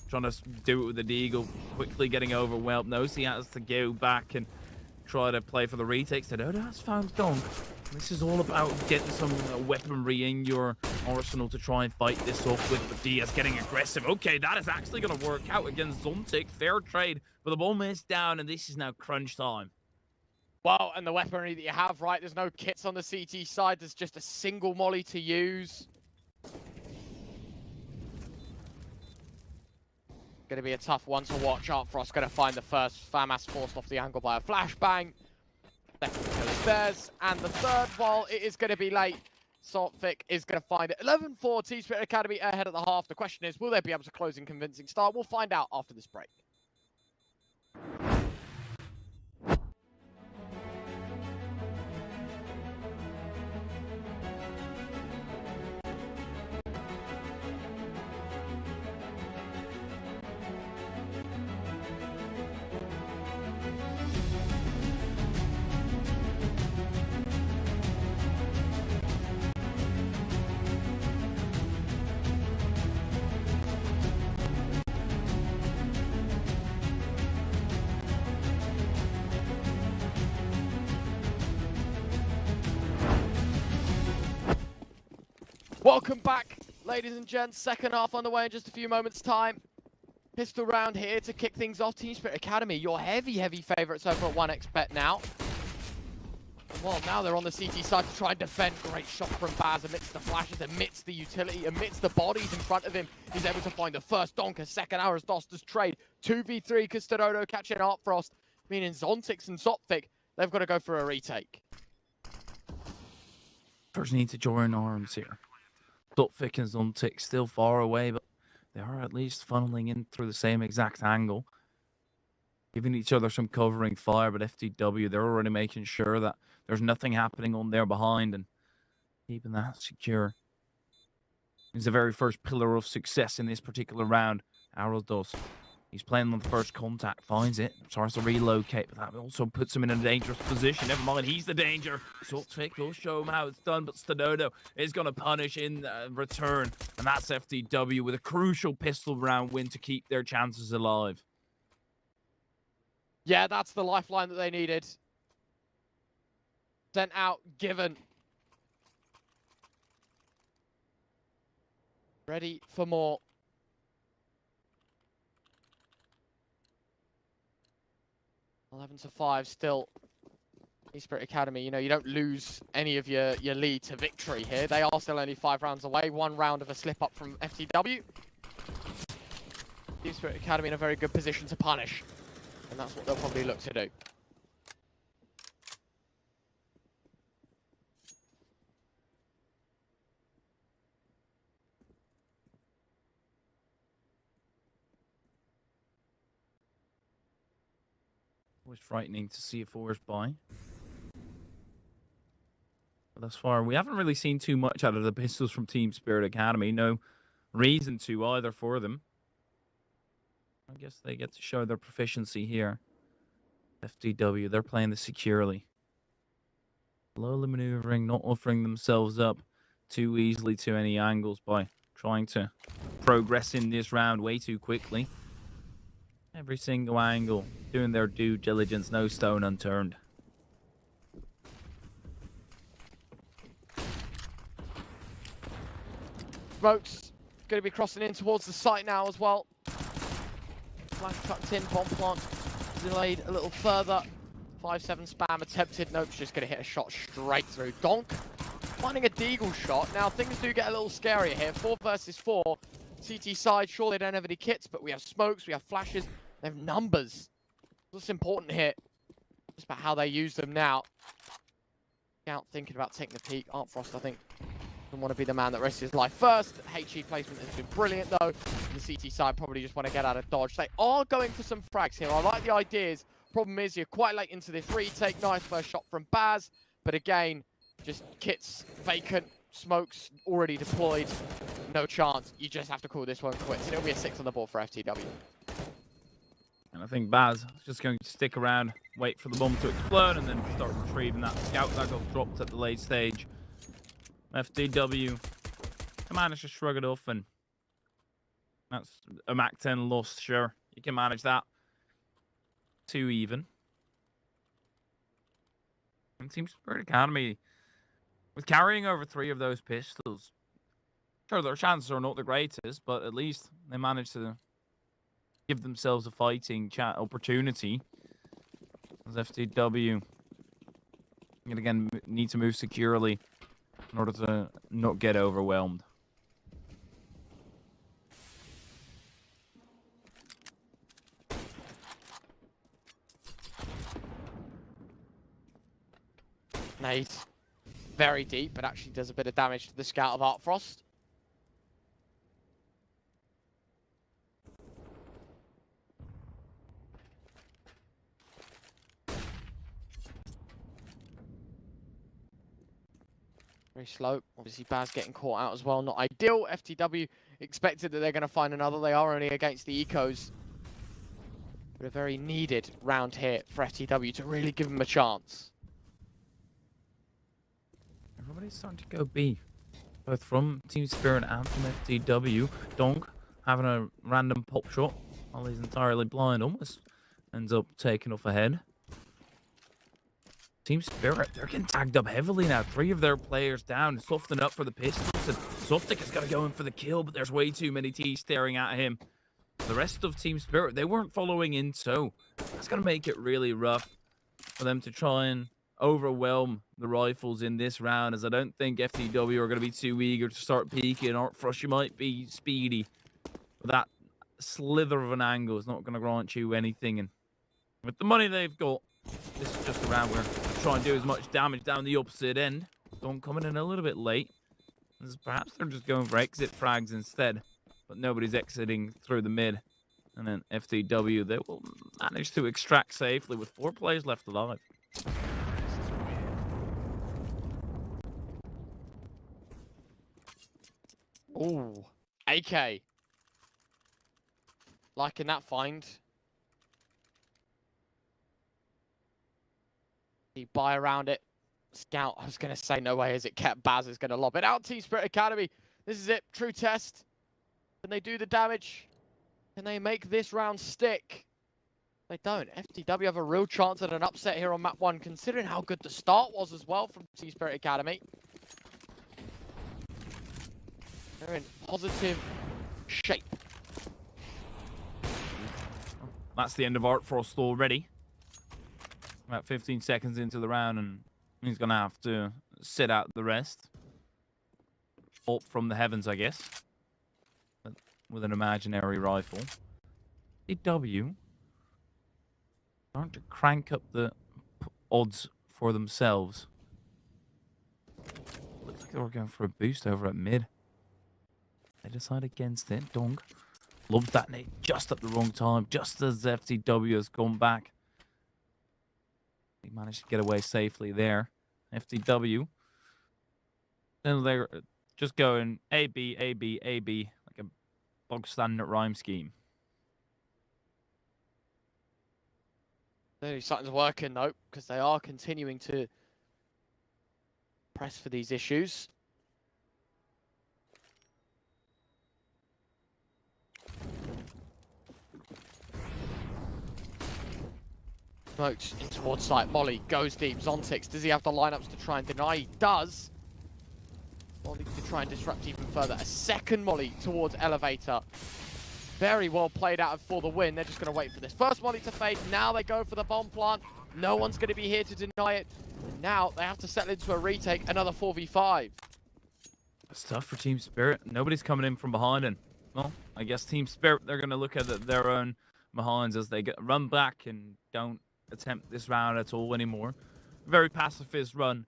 Trying to do it with the Deagle, quickly getting overwhelmed. Knows he has to go back and try to play for the retakes. Stdodo has found Donk. This is all about getting some weaponry in your arsenal to try and fight this off with. But Diaz getting aggressive. Okay, that is actually going to work out against Zontic. Fair trade, but the ball is down, and this is now crunch time. Well, and the weaponry that you have, right? There's no kits on the CT side. There's just a single molly to use. Going to be a tough one to watch. Artfrost going to find the first. FAMAS forced off the angle by a flashbang. Second kill is theirs. And the third, while it is going to be late, Saltvic is going to find it. 11-4, Team Spirit Academy ahead at the half. The question is, will they be able to close in convincing style? We'll find out after this break. Welcome back, ladies and gents. Second half on the way in just a few moments' time. Pistol round here to kick things off. Team Spirit Academy, your heavy favourites over at 1x bet now. Well, now they're on the CT side to try and defend. Great shot from Baz amidst the flashes, amidst the utility, amidst the bodies in front of him. He's able to find the first Donker, second Aras Dosters trade. 2v3, Stdodo catching Artfrost, meaning Zontix and Zoptic, they've got to go for a retake. First need to join arms here. Zoptic and Zontic still far away, but they are at least funneling in through the same exact angle. Giving each other some covering fire, but FTW, they're already making sure that there's nothing happening on their behind and keeping that secure. He's the very first pillar of success in this particular round. Arrow does. He's playing on the first contact, finds it, starts to relocate, but that also puts him in a dangerous position. Never mind, he's the danger. Saltvic will show him how it's done, but Stdodo is going to punish in return. And that's FTW with a crucial pistol round win to keep their chances alive. Yeah, that's the lifeline that they needed. Sent out, given. Ready for more. (11-5) still. Team Spirit Academy, you know, you don't lose any of your lead to victory here. They are still only 5 rounds away. 1 round of a slip up from FTW. Team Spirit Academy in a very good position to punish. And that's what they'll probably look to do. Always frightening to see a forced buy. But thus far, we haven't really seen too much out of the pistols from Team Spirit Academy. No reason to either for them. I guess they get to show their proficiency here. FTW, they're playing this securely. Slowly maneuvering, not offering themselves up too easily to any angles by trying to progress in this round way too quickly. Every single angle, doing their due diligence, no stone unturned. Smokes going to be crossing in towards the site now as well. Flash tucked in, bomb plant delayed a little further. 5-7 spam attempted. Nope's just going to hit a shot straight through. Donk finding a deagle shot. Now things do get a little scarier here. 4 versus 4. CT side, sure they don't have any kits, but we have smokes, we have flashes, they have numbers. What's important here? Just about how they use them now. Scout thinking about taking the peak. Artfrost, I think, doesn't want to be the man that risks his life first. HE placement has been brilliant though. The CT side probably just want to get out of dodge. They are going for some frags here. I like the ideas. Problem is you're quite late into this retake. Nice first shot from Baz, but again, just kits vacant, smokes already deployed. No chance. You just have to call this one quits. It'll be a 6 on the board for FTW. And I think Baz is just going to stick around, wait for the bomb to explode, and then start retrieving that scout that got dropped at the late stage. FTW can manage to shrug it off, and that's a MAC 10 loss, sure. You can manage that. 2 even. And Team Spirit Academy, with carrying over 3 of those pistols, sure, their chances are not the greatest, but at least they managed to give themselves a fighting opportunity. As FTW, and again, need to move securely in order to not get overwhelmed. Nade. Very deep, but actually does a bit of damage to the scout of Art Frost. Very slow. Obviously, Baz getting caught out as well. Not ideal. FTW expected that they're going to find another. They are only against the Ecos. But a very needed round here for FTW to really give them a chance. Everybody's starting to go B. Both from Team Spirit and from FTW. Donk having a random pop shot while he's entirely blind. Almost ends up taking off ahead. Team Spirit, they're getting tagged up heavily now. 3 of their players down, softening up for the pistols. And Softic has got to go in for the kill, but there's way too many T's staring at him. The rest of Team Spirit, they weren't following in, so that's going to make it really rough for them to try and overwhelm the rifles in this round, as I don't think FTW are going to be too eager to start peeking. Art Frost, you might be speedy, but that slither of an angle is not going to grant you anything. And with the money they've got, this is just a round where they try and do as much damage down the opposite end. Don't coming in a little bit late. Perhaps they're just going for exit frags instead, but nobody's exiting through the mid. And then FTW, they will manage to extract safely with 4 players left alive. Ooh, AK. Liking that find. The buy around it. Scout, I was going to say no way as it kept. Baz is going to lob it out. Team Spirit Academy. This is it. True test. Can they do the damage? Can they make this round stick? They don't. FTW have a real chance at an upset here on map 1, considering how good the start was as well from Team Spirit Academy. They're in positive shape. That's the end of Art Frost already. About 15 seconds into the round, and he's going to have to sit out the rest. Up from the heavens, I guess. But with an imaginary rifle. FTW starting to crank up the odds for themselves. Looks like they were going for a boost over at mid. They decide against it. Dong lobbed that nade just at the wrong time, just as FTW has gone back. He managed to get away safely there. FTW. Then they're just going A, B, A, B, A, B, like a bog standard rhyme scheme. Something's working though, because they are continuing to press for these issues. Smokes in towards site. Molly goes deep. Zontix, does he have the lineups to try and deny? He does. Molly to try and disrupt even further. A second Molly towards Elevator. Very well played out for the win. They're just going to wait for this first Molly to fade. Now they go for the bomb plant. No one's going to be here to deny it. And now they have to settle into a retake. Another 4v5. It's tough for Team Spirit. Nobody's coming in from behind. And, well, I guess Team Spirit, they're going to look at their own behinds as they run back and don't attempt this round at all anymore. Very pacifist run.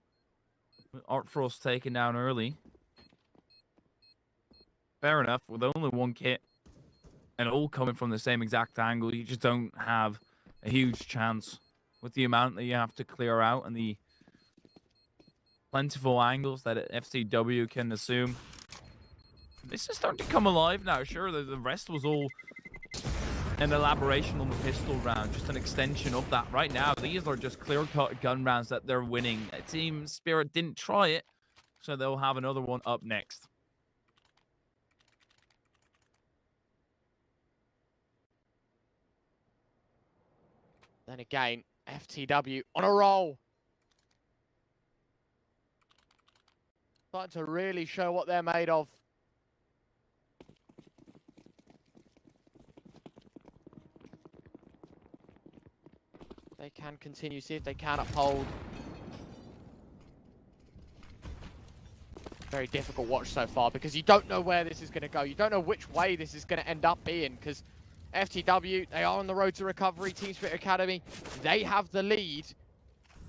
Art Frost taken down early. Fair enough. With only 1 kit and all coming from the same exact angle, you just don't have a huge chance with the amount that you have to clear out and the plentiful angles that FTW can assume. This is starting to come alive now. Sure, the rest was all an elaboration on the pistol round, just an extension of that. Right now, these are just clear-cut gun rounds that they're winning. Team Spirit didn't try it, so they'll have another one up next. Then again, FTW on a roll. Starting to really show what they're made of. They can continue, see if they can uphold. Very difficult watch so far because you don't know where this is going to go. You don't know which way this is going to end up being because FTW, they are on the road to recovery. Team Spirit Academy, they have the lead.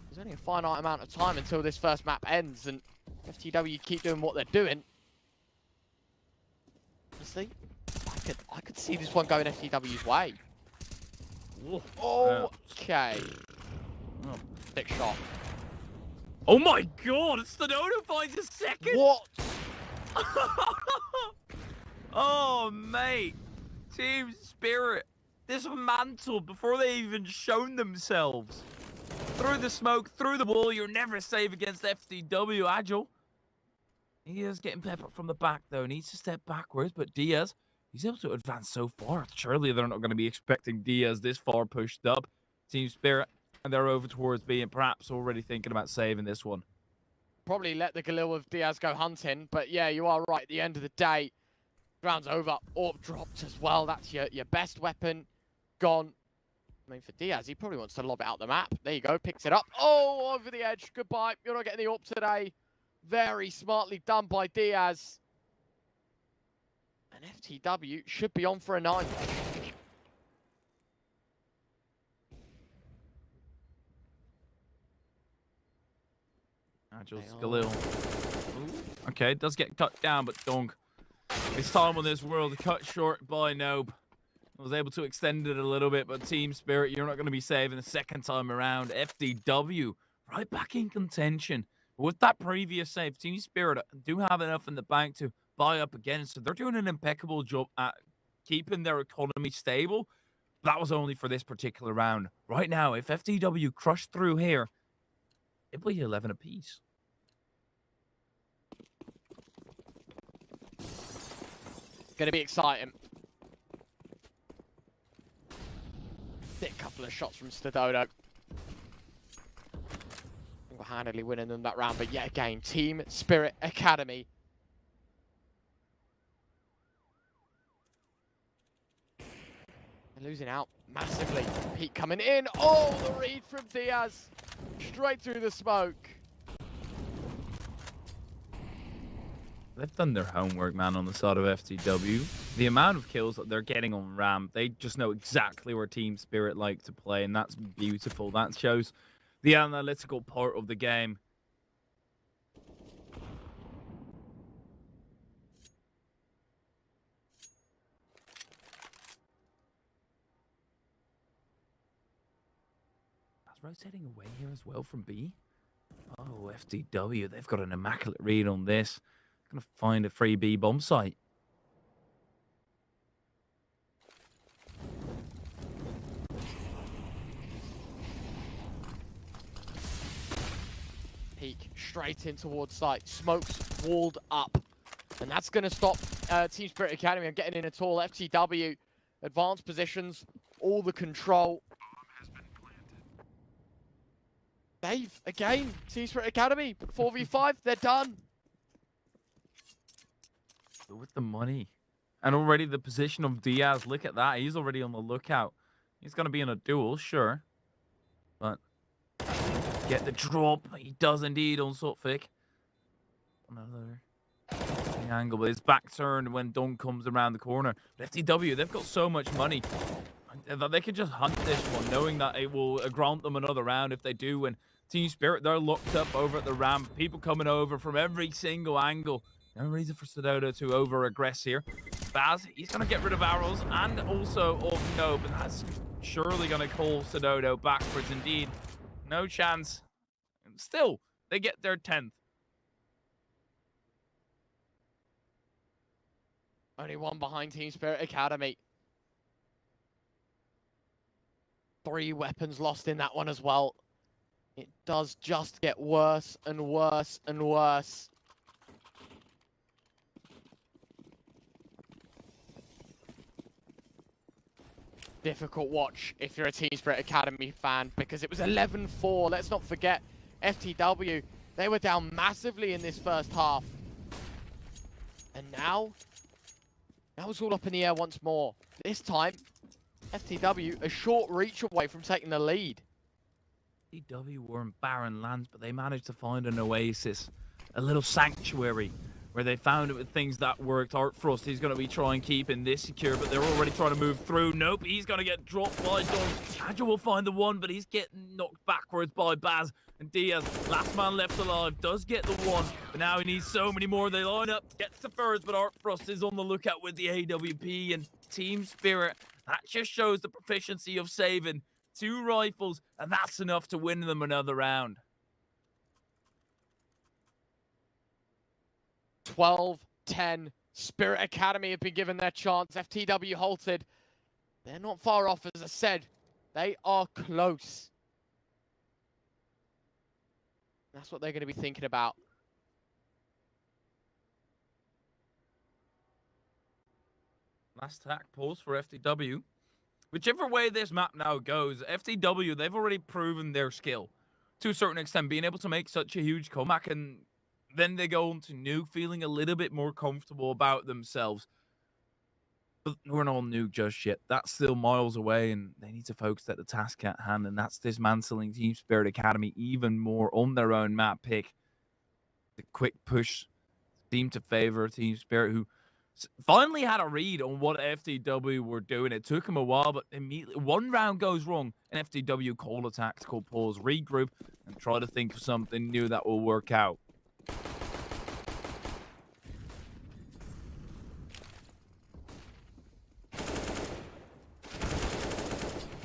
There's only a finite amount of time until this first map ends, and FTW keep doing what they're doing. Honestly, I could see this one going FTW's way. Okay. Oh. Big shot. Oh my god, Stonono finds a second! What? Oh, mate. Team Spirit dismantled before they even shown themselves. Through the smoke, through the wall, you're never safe against FTW. Agile. He is getting peppered from the back, though. Needs to step backwards, but Diaz, he's able to advance so far. Surely they're not going to be expecting Diaz this far pushed up. Team Spirit, and they're over towards B and perhaps already thinking about saving this one. Probably let the Galil of Diaz go hunting, but yeah, you are right. At the end of the day, round's over. Orb dropped as well. That's your best weapon gone. I mean, for Diaz, he probably wants to lob it out the map. There you go, picks it up. Oh, over the edge. Goodbye. You're not getting the AWP today. Very smartly done by Diaz. And FTW should be on for a 9. Agile's Galil. Okay, does get cut down, but Dunk. His time on this world cut short by Nope. I was able to extend it a little bit, but Team Spirit, you're not going to be saving the second time around. FTW, right back in contention. With that previous save, Team Spirit do have enough in the bank to buy up again, so they're doing an impeccable job at keeping their economy stable. That was only for this particular round. Right now, if FTW crushed through here, it'd be 11 apiece. Going to be exciting. A couple of shots from Stonono. Handily winning them that round, but yet again, Team Spirit Academy. They're losing out massively. Pete coming in. Oh, the read from Diaz. Straight through the smoke. They've done their homework, man, on the side of FTW. The amount of kills that they're getting on ramp, they just know exactly where Team Spirit like to play, and that's beautiful. That shows the analytical part of the game. That's rotating away here as well from B. Oh, FTW, they've got an immaculate read on this. Gonna find a free B bomb site. Peek straight in towards site. Smokes walled up. And that's going to stop Team Spirit Academy from getting in at all. FTW, advanced positions, all the control. Dave, again, Team Spirit Academy, 4v5, they're done. With the money. And already the position of Diaz, look at that. He's already on the lookout. He's going to be in a duel, sure. But get the drop. He does indeed on Sotfik. Another angle, but his back turned when Dunk comes around the corner. But FTW, they've got so much money that they can just hunt this one, knowing that it will grant them another round if they do. And Team Spirit, they're locked up over at the ramp. People coming over from every single angle. No reason for Stonono to over-aggress here. Baz, he's going to get rid of arrows and also of Nope, and that's surely going to call Stonono backwards indeed. No chance. Still, they get their 10th. Only one behind Team Spirit Academy. 3 weapons lost in that one as well. It does just get worse and worse and worse. Difficult watch if you're a Team Spirit Academy fan, because it was 11-4. Let's not forget, FTW, they were down massively in this first half. And now it's all up in the air once more. This time, FTW a short reach away from taking the lead. FTW were in barren lands, but they managed to find an oasis, a little sanctuary, where they found it with things that worked. Artfrost, he's going to be trying keeping this secure, but they're already trying to move through. Nope, he's going to get dropped by Don. Agile will find the one, but he's getting knocked backwards by Baz. And Diaz, last man left alive, does get the one, but now he needs so many more. They line up, gets the first, but Artfrost is on the lookout with the AWP and Team Spirit. That just shows the proficiency of saving 2 rifles, and that's enough to win them another round. 12-10. Spirit Academy have been given their chance. FTW halted. They're not far off, as I said. They are close. That's what they're going to be thinking about. Last attack pause for FTW. Whichever way this map now goes, FTW, they've already proven their skill to a certain extent, being able to make such a huge comeback, and then they go on to Nuke feeling a little bit more comfortable about themselves. But we're not on Nuke just yet. That's still miles away, and they need to focus at the task at hand, and that's dismantling Team Spirit Academy even more on their own map pick. The quick push seemed to favor Team Spirit, who finally had a read on what FTW were doing. It took them a while, but immediately one round goes wrong, and FTW call a tactical pause, regroup, and try to think of something new that will work out.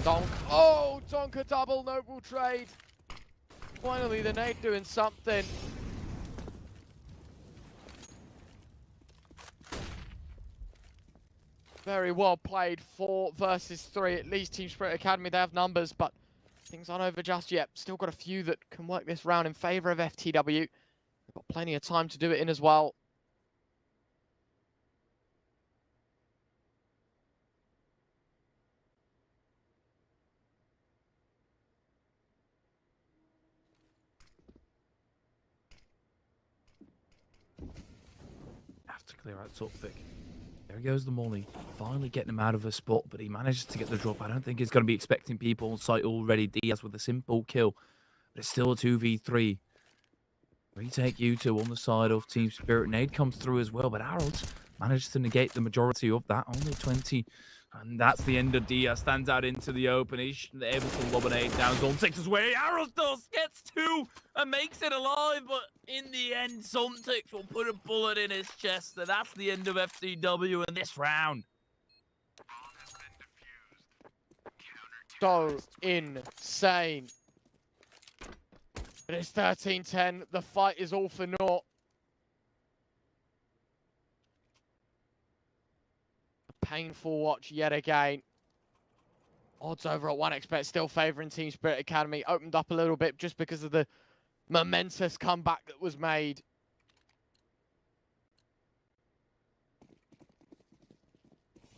Donk. Oh, Donk a double, noble trade. Finally, the nade doing something. Very well played. 4 versus 3. At least Team Spirit Academy, they have numbers, but things aren't over just yet. Still got a few that can work this round in favor of FTW. They've got plenty of time to do it in as well. Have to clear out Illuminar. There goes the molly, finally getting him out of a spot, but he manages to get the drop. I don't think he's going to be expecting people on site already. Diaz with a simple kill, but it's still a 2v3. Retake U2 on the side of Team Spirit. Nade comes through as well, but Harold manages to negate the majority of that. Only 20, and that's the end of Diaz. Stands out into the open. He's able to lob an aid down. Zontic's way. Harold does, gets 2 and makes it alive, but in the end, Zontic will put a bullet in his chest, and that's the end of FTW in this round. So insane. But it's 13-10. The fight is all for naught. A painful watch yet again. Odds over at 1x bet still favouring Team Spirit Academy. Opened up a little bit just because of the momentous comeback that was made.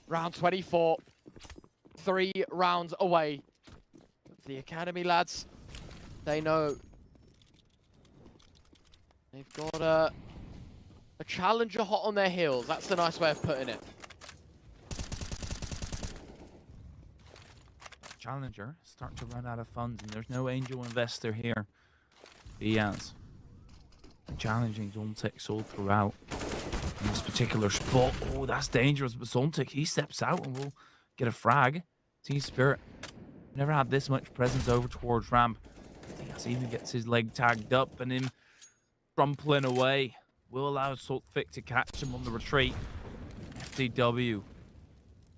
Round 24. 3 rounds away. For the Academy lads, they know they've got a challenger hot on their heels. That's the nice way of putting it. Challenger starting to run out of funds, and there's no angel investor here. Diaz challenging Zontic all throughout in this particular spot. Oh, that's dangerous, but Zontic, he steps out and will get a frag. Team Spirit never had this much presence over towards ramp. Diaz even gets his leg tagged up, and him crumpling away will allow Zultik to catch him on the retreat. FTW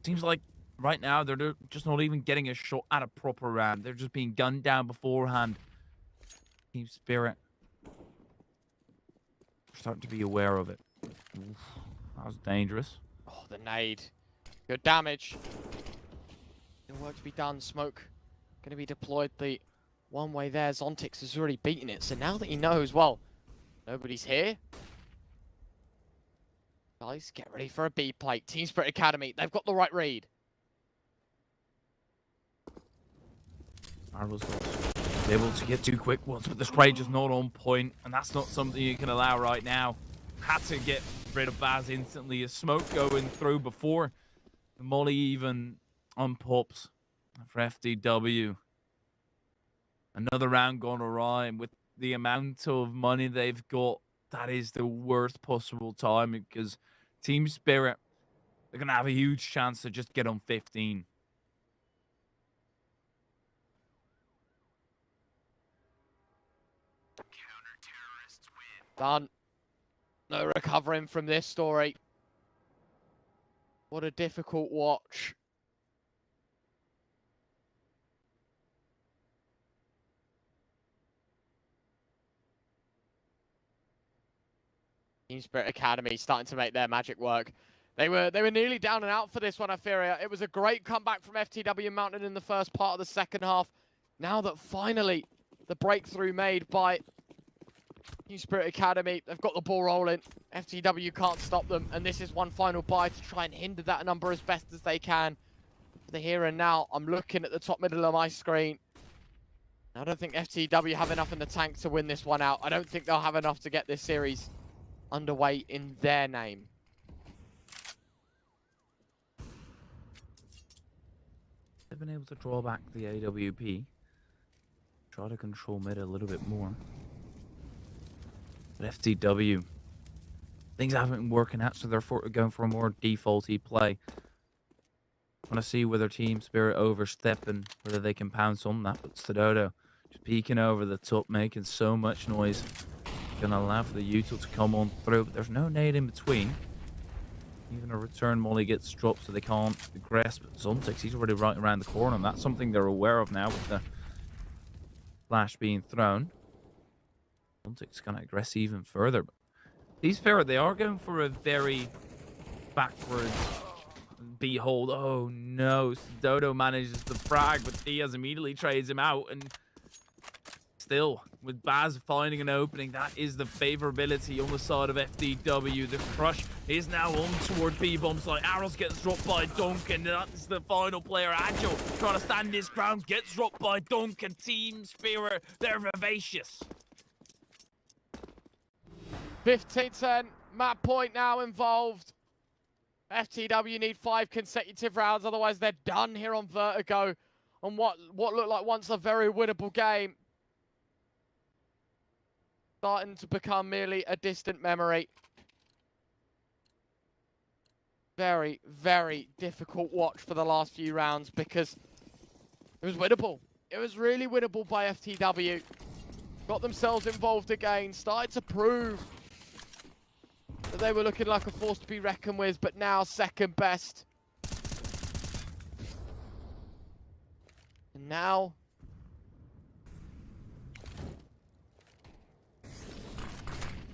seems like right now they're just not even getting a shot at a proper round. They're just being gunned down beforehand. Team Spirit starting to be aware of it. Oof, that was dangerous. Oh, the nade. Good damage. Still work to be done. Smoke going to be deployed the one way there. Zontix has already beaten it, so now that he knows, well, nobody's here. Guys, get ready for a B plate. Team Spirit Academy, they've got the right read. Marvel's able to get two quick ones, but the spray just not on point, and that's not something you can allow right now. Had to get rid of Baz instantly. A smoke going through before the molly even unpops for FTW. Another round gone awry, and with the amount of money they've got, that is the worst possible time, because Team Spirit, they're going to have a huge chance to just get on 15. Done. No recovering from this story. What a difficult watch. Team Spirit Academy starting to make their magic work. They were nearly down and out for this one, I fear. It was a great comeback from FTW Mountain in the first part of the second half. Now that finally the breakthrough made by Team Spirit Academy, they've got the ball rolling. FTW can't stop them, and this is one final buy to try and hinder that number as best as they can. The here and now, I'm looking at the top middle of my screen. I don't think FTW have enough in the tank to win this one out. I don't think they'll have enough to get this series underway in their name. They've been able to draw back the AWP. Try to control mid a little bit more. But FTW, things haven't been working out, so they're going for a more defaulty play. Want to see whether Team Spirit overstep and whether they can pounce on that. But Stododo just peeking over the top, making so much noise. Gonna allow for the util to come on through, but there's no nade in between. Even a return molly gets dropped, so they can't aggress. But Zontix, he's already right around the corner, and that's something they're aware of now with the flash being thrown. Zontix gonna aggress even further. But these Spirit, they are going for a very backwards behold. Oh no, Dodo manages the frag, but Diaz immediately trades him out, and still, with Baz finding an opening, that is the favorability on the side of FTW. The crush is now on toward B-bombs. Like Arrows gets dropped by Duncan. That's the final player. Agile trying to stand his ground, gets dropped by Duncan. Team Spirit, they're vivacious. 15-10, map point now involved. FTW need 5 consecutive rounds, otherwise they're done here on Vertigo on what looked like once a very winnable game. Starting to become merely a distant memory. Very, very difficult watch for the last few rounds because it was winnable. It was really winnable by FTW. Got themselves involved again, started to prove that they were looking like a force to be reckoned with, but now second best. And now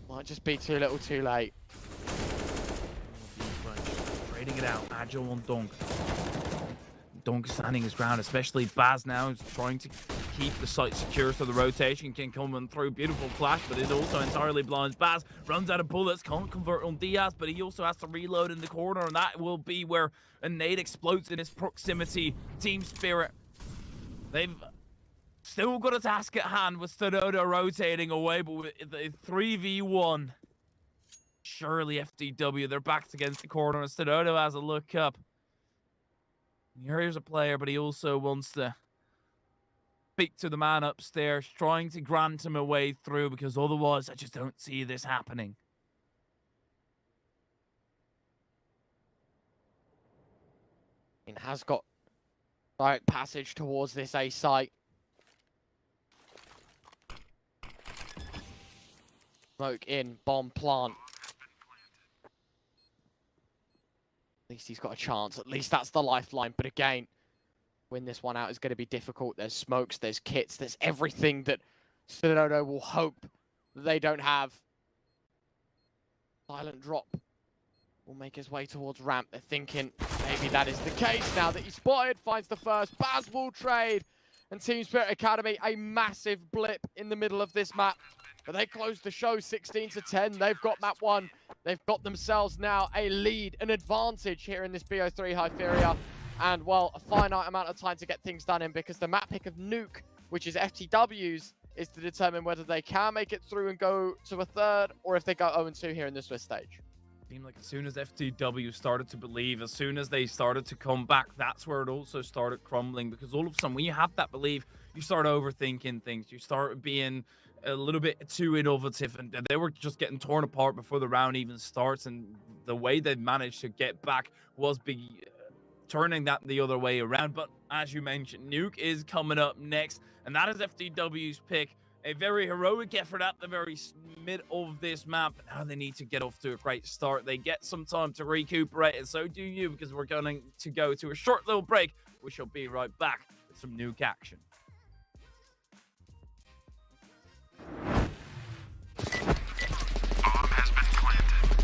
might just be too little too late. Trading it out. Agile on Dunk. Dunk standing his ground, especially Baz now is trying to keep the site secure so the rotation can come and through. Beautiful flash, but it also entirely blinds Baz. Runs out of bullets, can't convert on Diaz, but he also has to reload in the corner, and that will be where a nade explodes in his proximity. Team Spirit, they've still got a task at hand with Stododo rotating away, but with the 3v1, surely FTW, their backs against the corner, and Stododo has a look up. Here's a player, but he also wants to speak to the man upstairs, trying to grant him a way through, because otherwise I just don't see this happening. It has got direct passage towards this A site. Smoke in, bomb plant. At least he's got a chance. At least that's the lifeline. But again, win this one out is going to be difficult. There's smokes, there's kits, there's everything that Stododo will hope that they don't have. Silent drop will make his way towards ramp. They're thinking maybe that is the case now that he's spotted. Finds the first. Baz will trade. and Team Spirit Academy, a massive blip in the middle of this map. But they closed the show 16-10. They've got map 1. They've got themselves now a lead, an advantage here in this BO3 Hypheria. And, well, a finite amount of time to get things done in, because the map pick of Nuke, which is FTW's, is to determine whether they can make it through and go to a third, or if they go 0-2 here in the Swiss stage. Seemed like as soon as FTW started to believe, as soon as they started to come back, that's where it also started crumbling. Because all of a sudden, when you have that belief, you start overthinking things. You start being a little bit too innovative, and they were just getting torn apart before the round even starts. And the way they managed to get back was turning that the other way around. But as you mentioned, Nuke is coming up next, and that is FTW's pick. A very heroic effort at the very mid of this map. Now they need to get off to a great start. They get some time to recuperate, and so do you, because we're going to go to a short little break. We shall be right back with some Nuke action.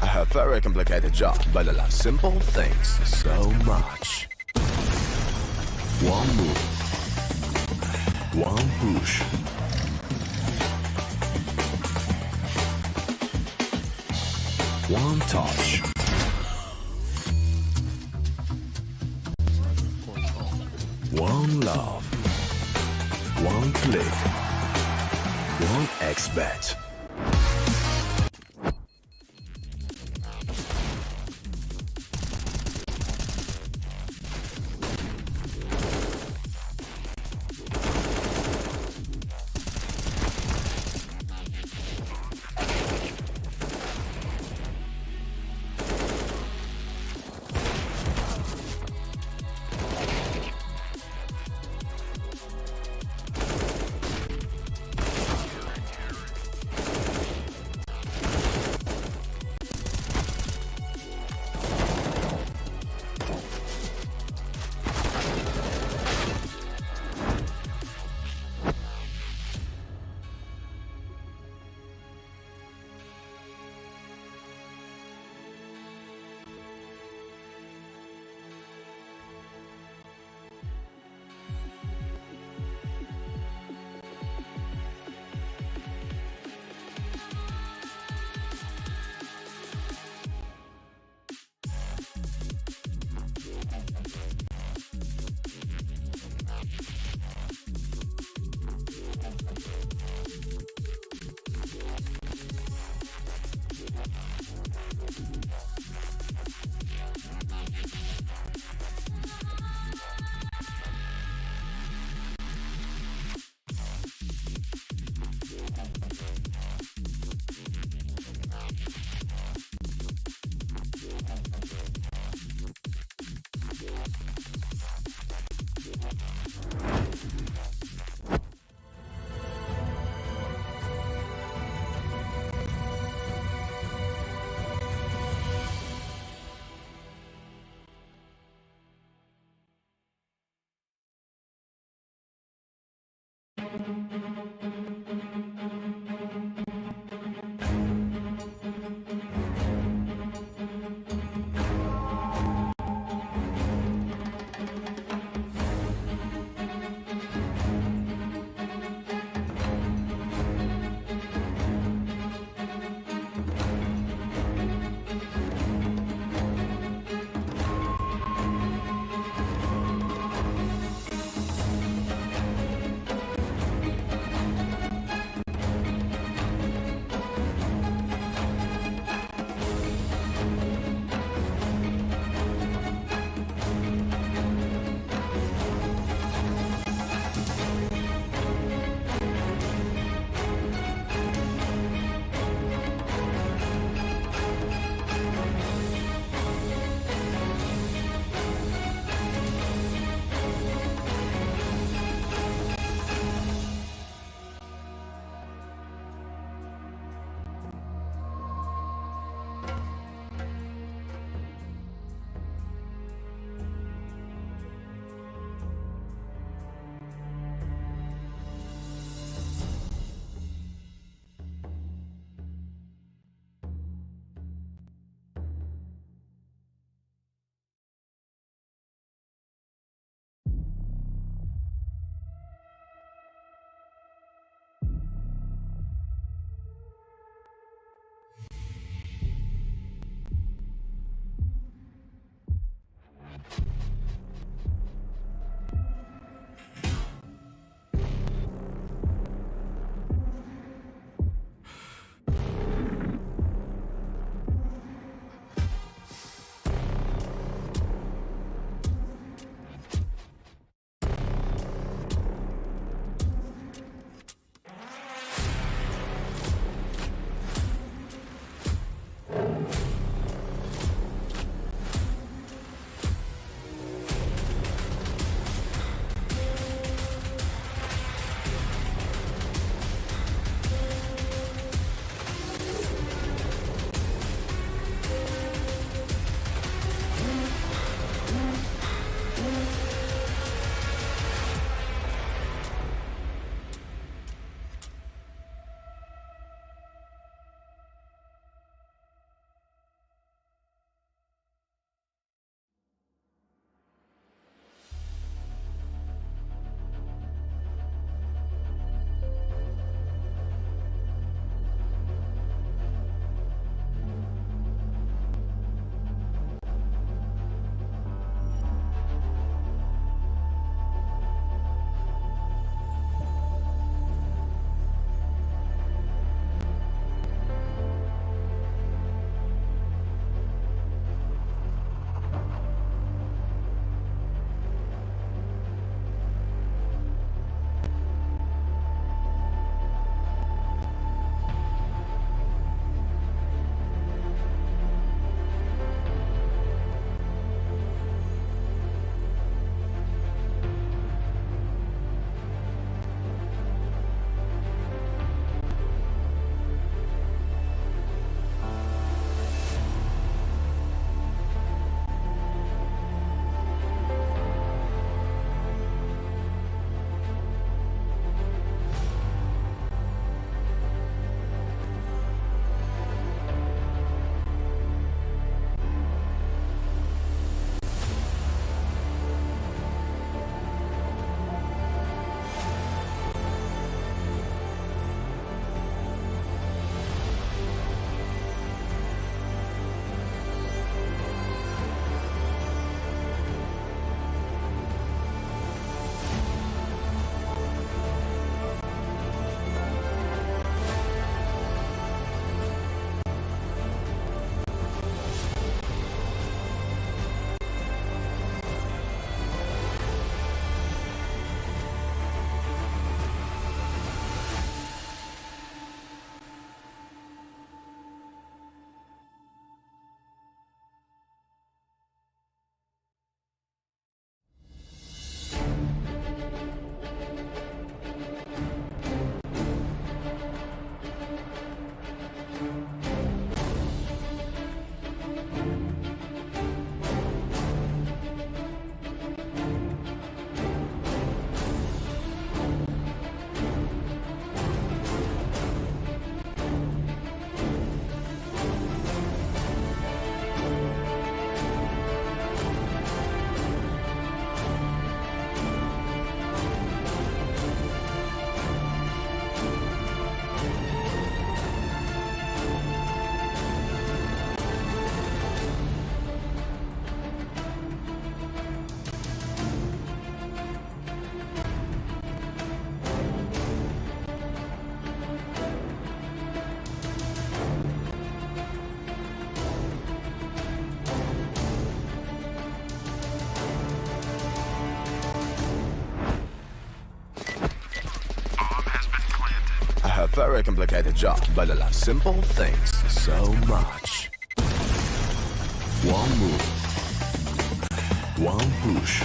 I have very complicated job, but I love simple things so much. One move, one push. One touch. One love. One click. One XBet. very complicated job, but I love simple things so much. One move, one push.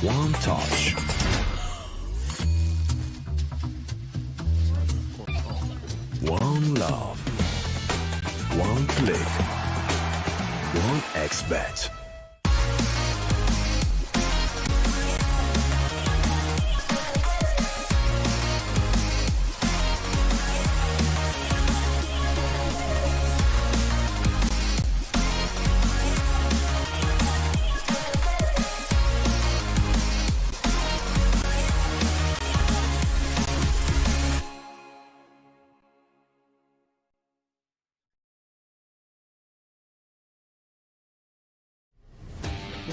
One touch. One love. One click. One X-bet.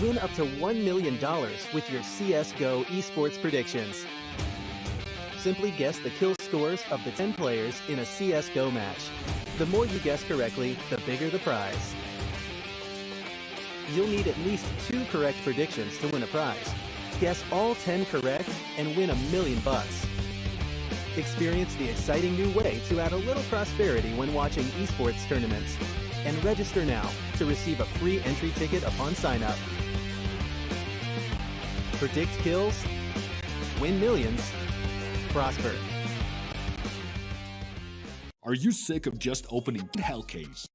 Win up to $1 million with your CSGO esports predictions. Simply guess the kill scores of the 10 players in a CSGO match. The more you guess correctly, the bigger the prize. You'll need at least 2 correct predictions to win a prize. Guess all 10 correct and win $1 million. Experience the exciting new way to add a little prosperity when watching esports tournaments. And register now to receive a free entry ticket upon sign-up. Predict kills, win millions, prosper. Are you sick of just opening hell case?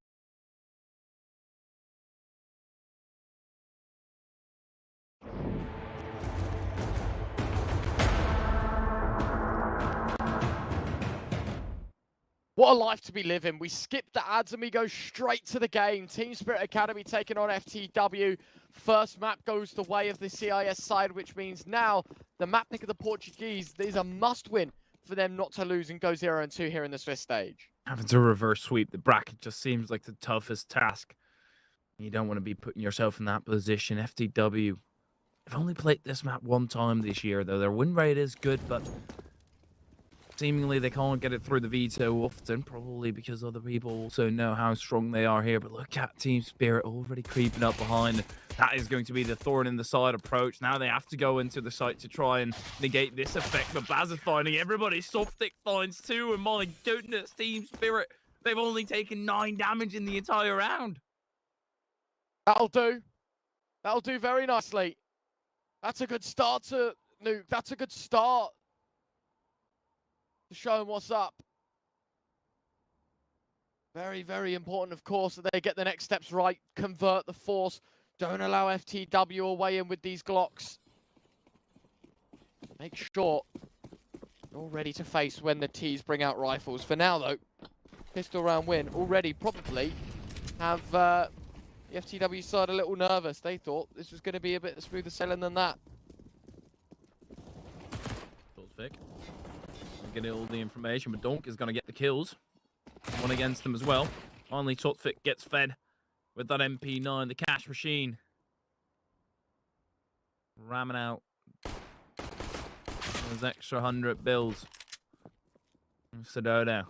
What a life to be living. We skip the ads and we go straight to the game. Team Spirit Academy taking on FTW. First map goes the way of the CIS side, which means now the map pick of the Portuguese is a must-win for them not to lose and go 0-2 here in the Swiss stage. Having to reverse sweep the bracket just seems like the toughest task. You don't want to be putting yourself in that position. FTW have only played this map one time this year, though. Their win rate is good, but seemingly they can't get it through the veto often, probably because other people also know how strong they are here. But look at Team Spirit already creeping up behind. That is going to be the thorn in the side approach. Now they have to go into the site to try and negate this effect. But Baz is finding everybody. Softic finds 2, and my goodness, Team Spirit, they've only taken 9 damage in the entire round. That'll do. That'll do very nicely. That's a good start to Nuke. That's a good start to show them what's up. Very, very important, of course, that they get the next steps right, convert the force. Don't allow FTW away in with these Glocks. Make sure you're all ready to face when the T's bring out rifles. For now, though, pistol round win already probably have the FTW side a little nervous. They thought this was going to be a bit smoother sailing than that. Vic. Get all the information, but Donk is going to get the kills. One against them as well. Finally, Totfik gets fed with that MP9, the cash machine. Ramming out those extra 100 bills. Sedodo.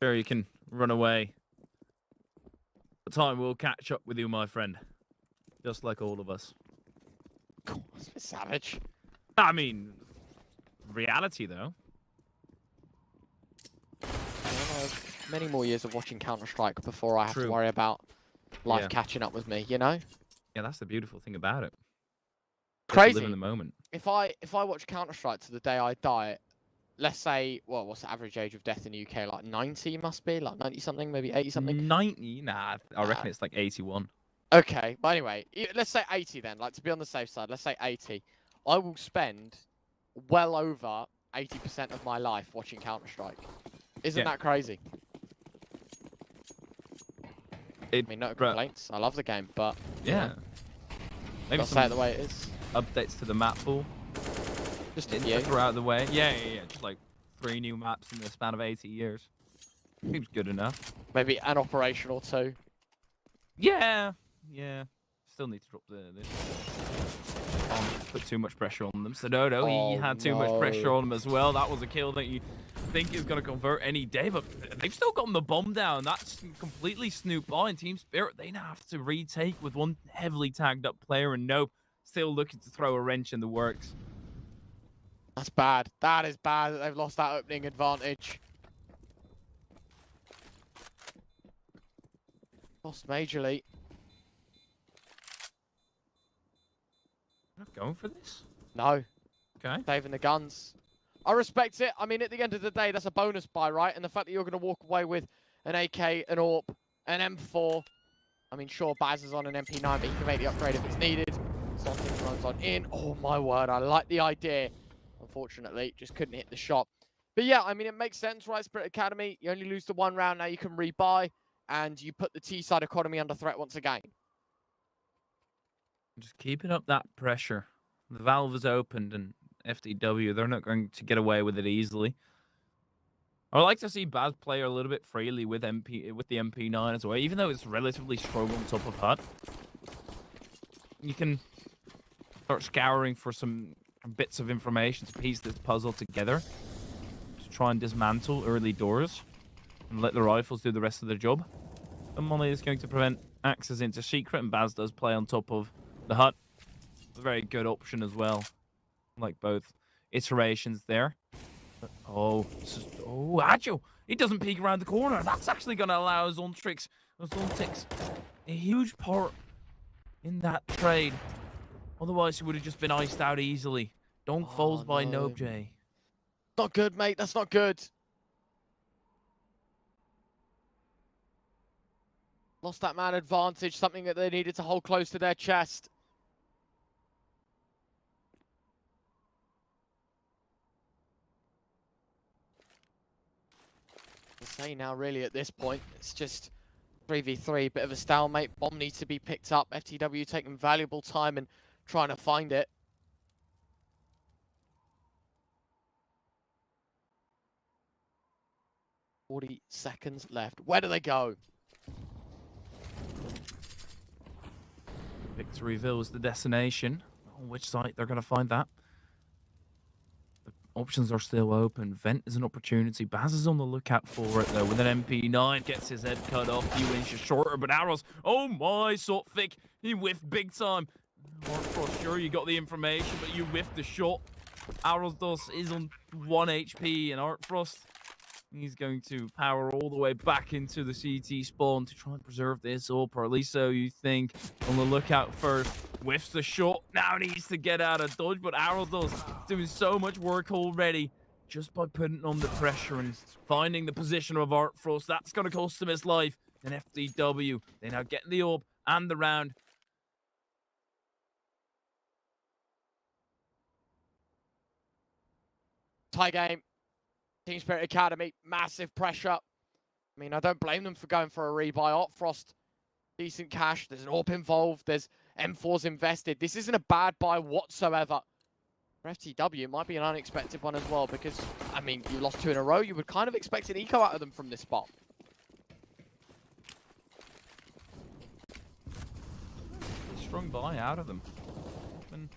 Sure, you can run away. But time will catch up with you, my friend. Just like all of us. God, that's a bit savage. I mean, reality, though. Many more years of watching Counter-Strike before I have to worry about life catching up with me, you know? Yeah, that's the beautiful thing about it. Crazy. Live in the moment. If I watch Counter-Strike to the day I die, let's say, well, what's the average age of death in the UK? Like 90 must be? Like 90-something, maybe 80-something? 90? Nah, I reckon it's like 81. Okay, but anyway, let's say 80 then. Like, to be on the safe side, let's say 80. I will spend well over 80% of my life watching Counter-Strike. Isn't that crazy? I mean, no complaints. I love the game, but yeah, maybe say it the way it is. Updates to the map pool, just a few throughout the way. Yeah. Just like 3 new maps in the span of 80 years. Seems good enough. Maybe an operation or 2. Yeah. Still need to drop this. Put too much pressure on them. Sedodo, he had too much pressure on him as well. That was a kill that you think is going to convert any day, but they've still gotten the bomb down. That's completely snooped by, and Team Spirit, they now have to retake with one heavily tagged up player, and no, still looking to throw a wrench in the works. That's bad. That is bad that they've lost that opening advantage. Lost majorly. Not going for this? No. Okay. Saving the guns. I respect it. I mean, at the end of the day, that's a bonus buy, right? And the fact that you're going to walk away with an AK, an AWP, an M4. I mean, sure, Baz is on an MP9, but he can make the upgrade if it's needed. Something runs on in. Oh, my word. I like the idea. Unfortunately, just couldn't hit the shot. But yeah, I mean, it makes sense, right? Spirit Academy, you only lose the one round. Now you can rebuy, and you put the T-side economy under threat once again. Just keeping up that pressure. The valve is opened, and FTW, they're not going to get away with it easily. I would like to see Baz play a little bit freely with the MP9 as well, even though it's relatively strong on top of HUD. You can start scouring for some bits of information to piece this puzzle together to try and dismantle early doors and let the rifles do the rest of the job. The money is going to prevent access into secret, and Baz does play on top of the HUD. A very good option as well. Like both iterations there. But, oh, Agile! He doesn't peek around the corner. That's actually going to allow Zontrix a huge part in that trade. Otherwise, he would have just been iced out easily. Donk falls by NoBJ. Not good, mate. That's not good. Lost that man advantage, something that they needed to hold close to their chest. Say now, really, at this point, it's just 3v3, bit of a stalemate. Bomb needs to be picked up. FTW taking valuable time and trying to find it. .40 seconds left. Where do they go? Victoryville is the destination. On which site they're going to find that? The options are still open. Vent is an opportunity. Baz is on the lookout for it, though. With an MP9, gets his head cut off. A few inches shorter, but arrows. Oh my, so thick. He whiffed big time. For sure, you got the information, but you whiffed the shot. Arrowsdos is on 1 HP, and Artfrost, he's going to power all the way back into the CT spawn to try and preserve this up, or at least so you think. On the lookout first. Whiffs the shot. Now needs to get out of dodge, but Arrowsdos doing so much work already just by putting on the pressure and finding the position of Artfrost. That's going to cost him his life. And FTW, they now get the orb and the round. Tie game. Team Spirit Academy, massive pressure. I mean, I don't blame them for going for a rebuy. Artfrost, decent cash. There's an AWP involved. There's M4s invested. This isn't a bad buy whatsoever. For FTW, it might be an unexpected one as well because, I mean, you lost 2 in a row. You would kind of expect an eco out of them from this spot. Strong buy out of them. Been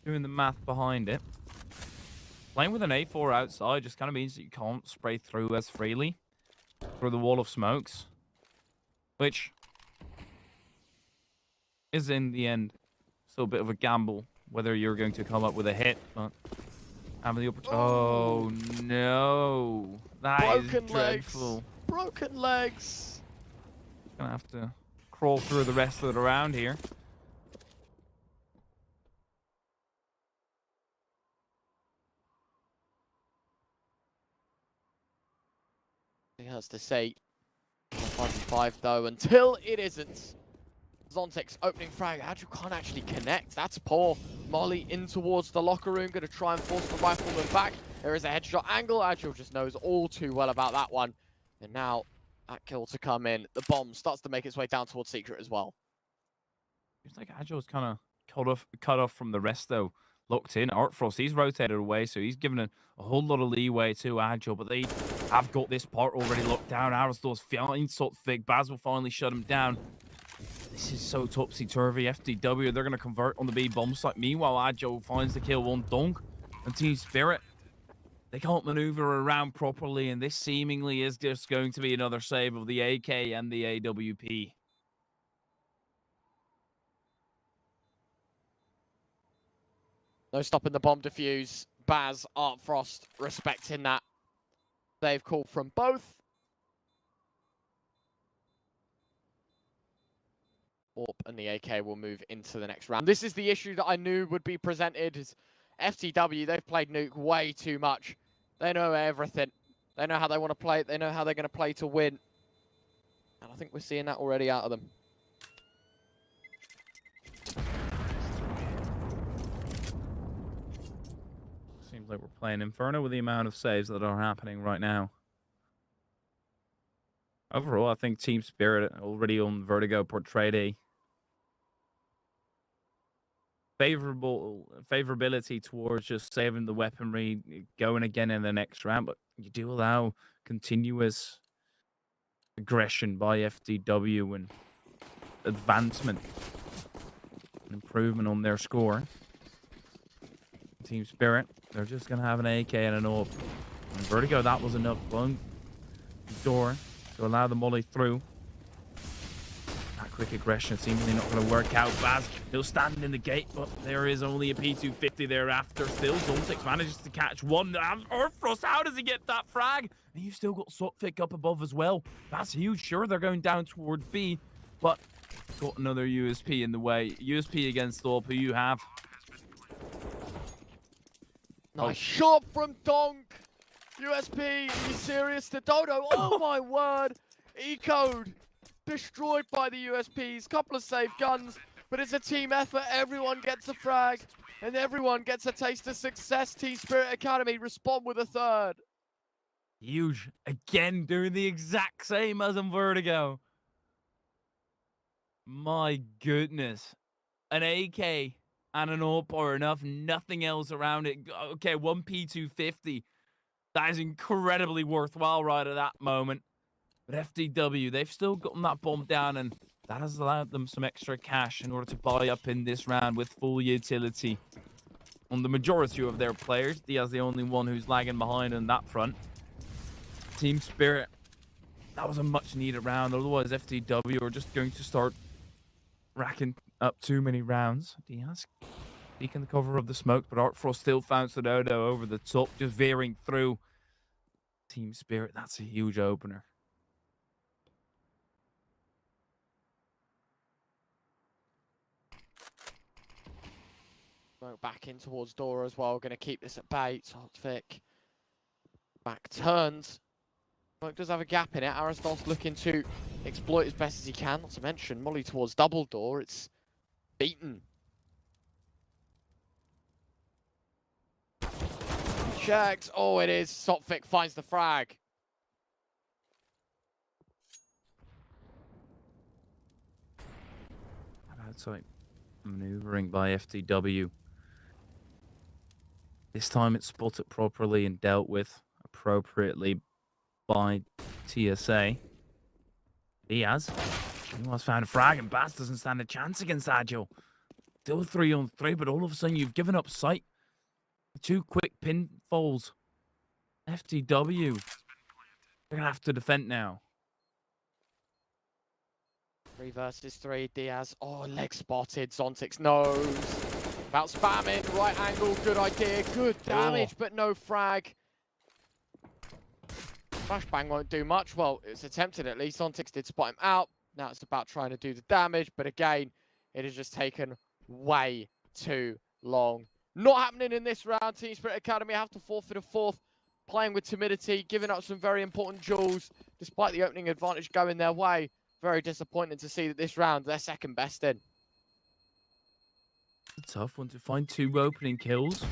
doing the math behind it. Playing with an A4 outside just kind of means that you can't spray through as freely through the wall of smokes, which is in the end still a bit of a gamble whether you're going to come up with a hit. But having the oh no, that is dreadful. Broken legs. Gonna have to crawl through the rest of the round here. He has to say 5-5 though until it isn't. Zontex opening frag. Agile can't actually connect. That's poor. Molly in towards the locker room. Going to try and force the rifleman back. There is a headshot angle. Agile just knows all too well about that one. And now that kill to come in. The bomb starts to make its way down towards Secret as well. It's like Agile's kind of cut off from the rest though. Locked in. Artfrost, he's rotated away, so he's given a whole lot of leeway to Agile, but they have got this part already locked down. Arrowsdor's fine, sort of thick. Baz will finally shut him down. This is so topsy-turvy. FTW, they're going to convert on the B bomb site. Meanwhile, Agile finds the kill on Donk. And Team Spirit, they can't maneuver around properly, and this seemingly is just going to be another save of the AK and the AWP. No stopping the bomb defuse. Baz, Art Frost respecting that. They've called from both. Orp and the AK will move into the next round. This is the issue that I knew would be presented. Is FTW, they've played Nuke way too much. They know everything. They know how they want to play it. They know how they're going to play to win. And I think we're seeing that already out of them. Seems like we're playing Inferno with the amount of saves that are happening right now. Overall, I think Team Spirit already on Vertigo portrayed a favorability towards just saving the weaponry, going again in the next round, but you do allow continuous aggression by FTW and advancement and improvement on their score. Team Spirit, they're just going to have an AK and an AWP. And Vertigo, that was enough. Blowing the door to allow the molly through. That quick aggression seemingly not going to work out. Baz, he'll stand in the gate, but there is only a P250 thereafter. Still, Zontic manages to catch one. Frost, how does he get that frag? And you've still got Sotfik up above as well. That's huge. Sure, they're going down toward B, but got another USP in the way. USP against Thorpe, who you have. Nice shot from Donk. USP, are you serious? To Dodo, oh my word. E-code destroyed by the USPs. Couple of saved guns, but it's a team effort. Everyone gets a frag, and everyone gets a taste of success. Team Spirit Academy respond with a third. Huge. Again, doing the exact same as in Vertigo. My goodness. An AK and an AWP are enough, nothing else around it. Okay, one P250. That is incredibly worthwhile right at that moment. But FTW, they've still gotten that bomb down, and that has allowed them some extra cash in order to buy up in this round with full utility. On the majority of their players, Diaz the only one who's lagging behind on that front. Team Spirit, that was a much needed round. Otherwise, FTW are just going to start racking up too many rounds. Diaz seeking the cover of the smoke, but Artfrost still found Sododo over the top, just veering through. Team Spirit, that's a huge opener. Smoke back in towards Dora as well. Going to keep this at bay. Sotfik back turns. Smoke does have a gap in it. Aristos looking to exploit as best as he can. Not to mention Molly towards double door. It's beaten. Checks. Oh, it is. Sotfik finds the frag. Outside maneuvering by FTW. This time it's spotted properly and dealt with appropriately by TSA. Diaz. He was found a frag, and Bass doesn't stand a chance against Agile. Still 3-on-3, but all of a sudden you've given up sight. Two quick pinfalls. FTW. They're going to have to defend now. 3 versus 3. Diaz. Oh, leg spotted. Zontix knows. About spamming. Right angle. Good idea. Good damage, but no frag. Flashbang won't do much. Well, it's attempted at least. Zontix did spot him out. Now it's about trying to do the damage. But again, it has just taken way too long. Not happening in this round. Team Spirit Academy have to forfeit a fourth. Playing with timidity. Giving up some very important jewels. Despite the opening advantage going their way. Very disappointing to see that this round, they're second best in. It's a tough one to find two opening kills.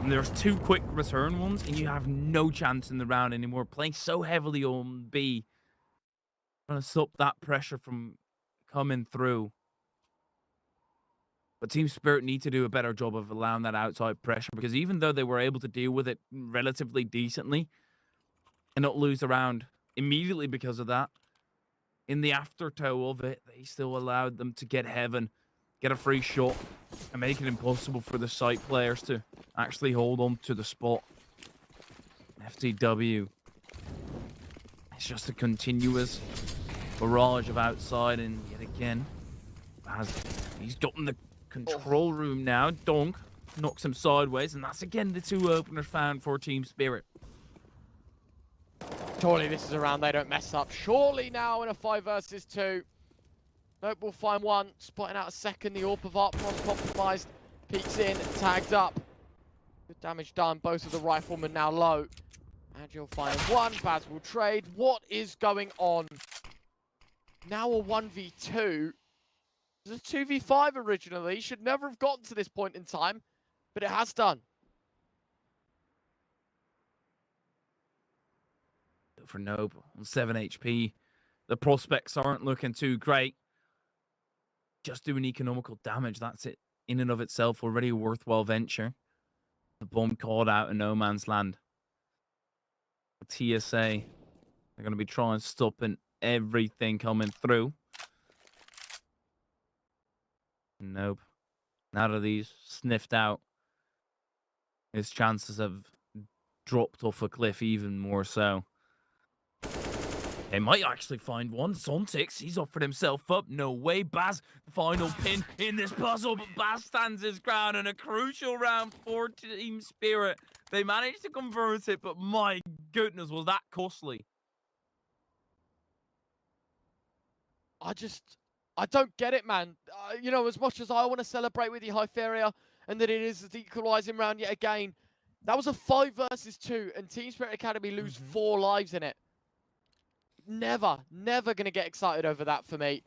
And there's two quick return ones, and you have no chance in the round anymore. Playing so heavily on B. Trying to stop that pressure from coming through. But Team Spirit need to do a better job of allowing that outside pressure, because even though they were able to deal with it relatively decently and not lose the round immediately because of that, in the aftertow of it, they still allowed them to get heaven, get a free shot, and make it impossible for the site players to actually hold on to the spot. FTW. It's just a continuous barrage of outside, and yet again, he's gotten the control room now. Donk knocks him sideways, and that's again the 2 openers found for Team Spirit. Surely this is a round they don't mess up. Surely now in a 5 versus 2. Nope, we'll find one. Spotting out a second. The AWP of Artfrost compromised. Peeks in, tagged up. Good damage done. Both of the riflemen now low. And you'll find one. Baz will trade. What is going on? Now a 1v2. It was a 2v5 originally. Should never have gotten to this point in time, but it has done. For Nope on 7 HP. The prospects aren't looking too great. Just doing economical damage. That's it in and of itself. Already a worthwhile venture. The bomb caught out in no man's land. TSA, they're going to be trying stopping everything coming through. Nope. Now that he's sniffed out, his chances have dropped off a cliff even more so. They might actually find one. Zontix, he's offered himself up. No way. Baz, the final pin in this puzzle, but Baz stands his ground in a crucial round for Team Spirit. They managed to convert it, but my goodness, was that costly. I don't get it, man. You know, as much as I want to celebrate with you, Hypheria, and that it is an equalizing round yet again, that was a 5 versus 2, and Team Spirit Academy lose 4 lives in it. Never going to get excited over that for me.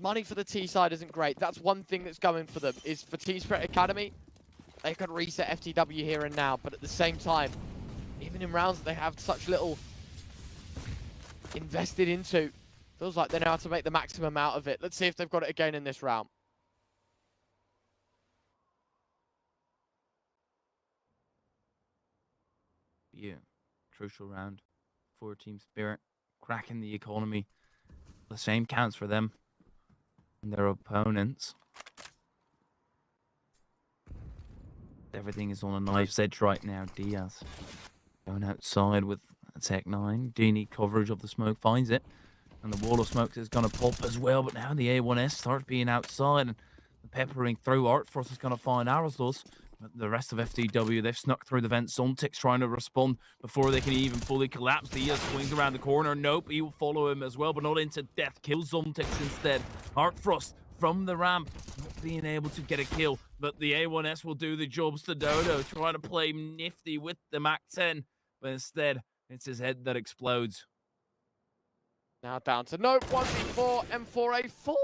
Money for the T side isn't great. That's one thing that's going for them, is for Team Spirit Academy. They could reset FTW here and now, but at the same time, even in rounds that they have such little invested into, feels like they know how to make the maximum out of it. Let's see if they've got it again in this round. Yeah, crucial round for Team Spirit. Cracking the economy. The same counts for them and their opponents. Everything is on a knife's edge right now. Diaz going outside with a Tech 9. Do you need coverage of the smoke? Finds it. And the wall of smoke is going to pop as well. But now the A1S starts being outside and peppering through. Artfrost is going to find Aeroslos. But the rest of FTW, they've snuck through the vent. Zontix trying to respond before they can even fully collapse. Diaz swings around the corner. Nope, he will follow him as well, but not into death. Kills Zontix instead. Artfrost from the ramp, not being able to get a kill, but the A1S will do the job. Dodo trying to play nifty with the MAC-10, but instead, it's his head that explodes. Now down to Nope, 1v4, M4A4.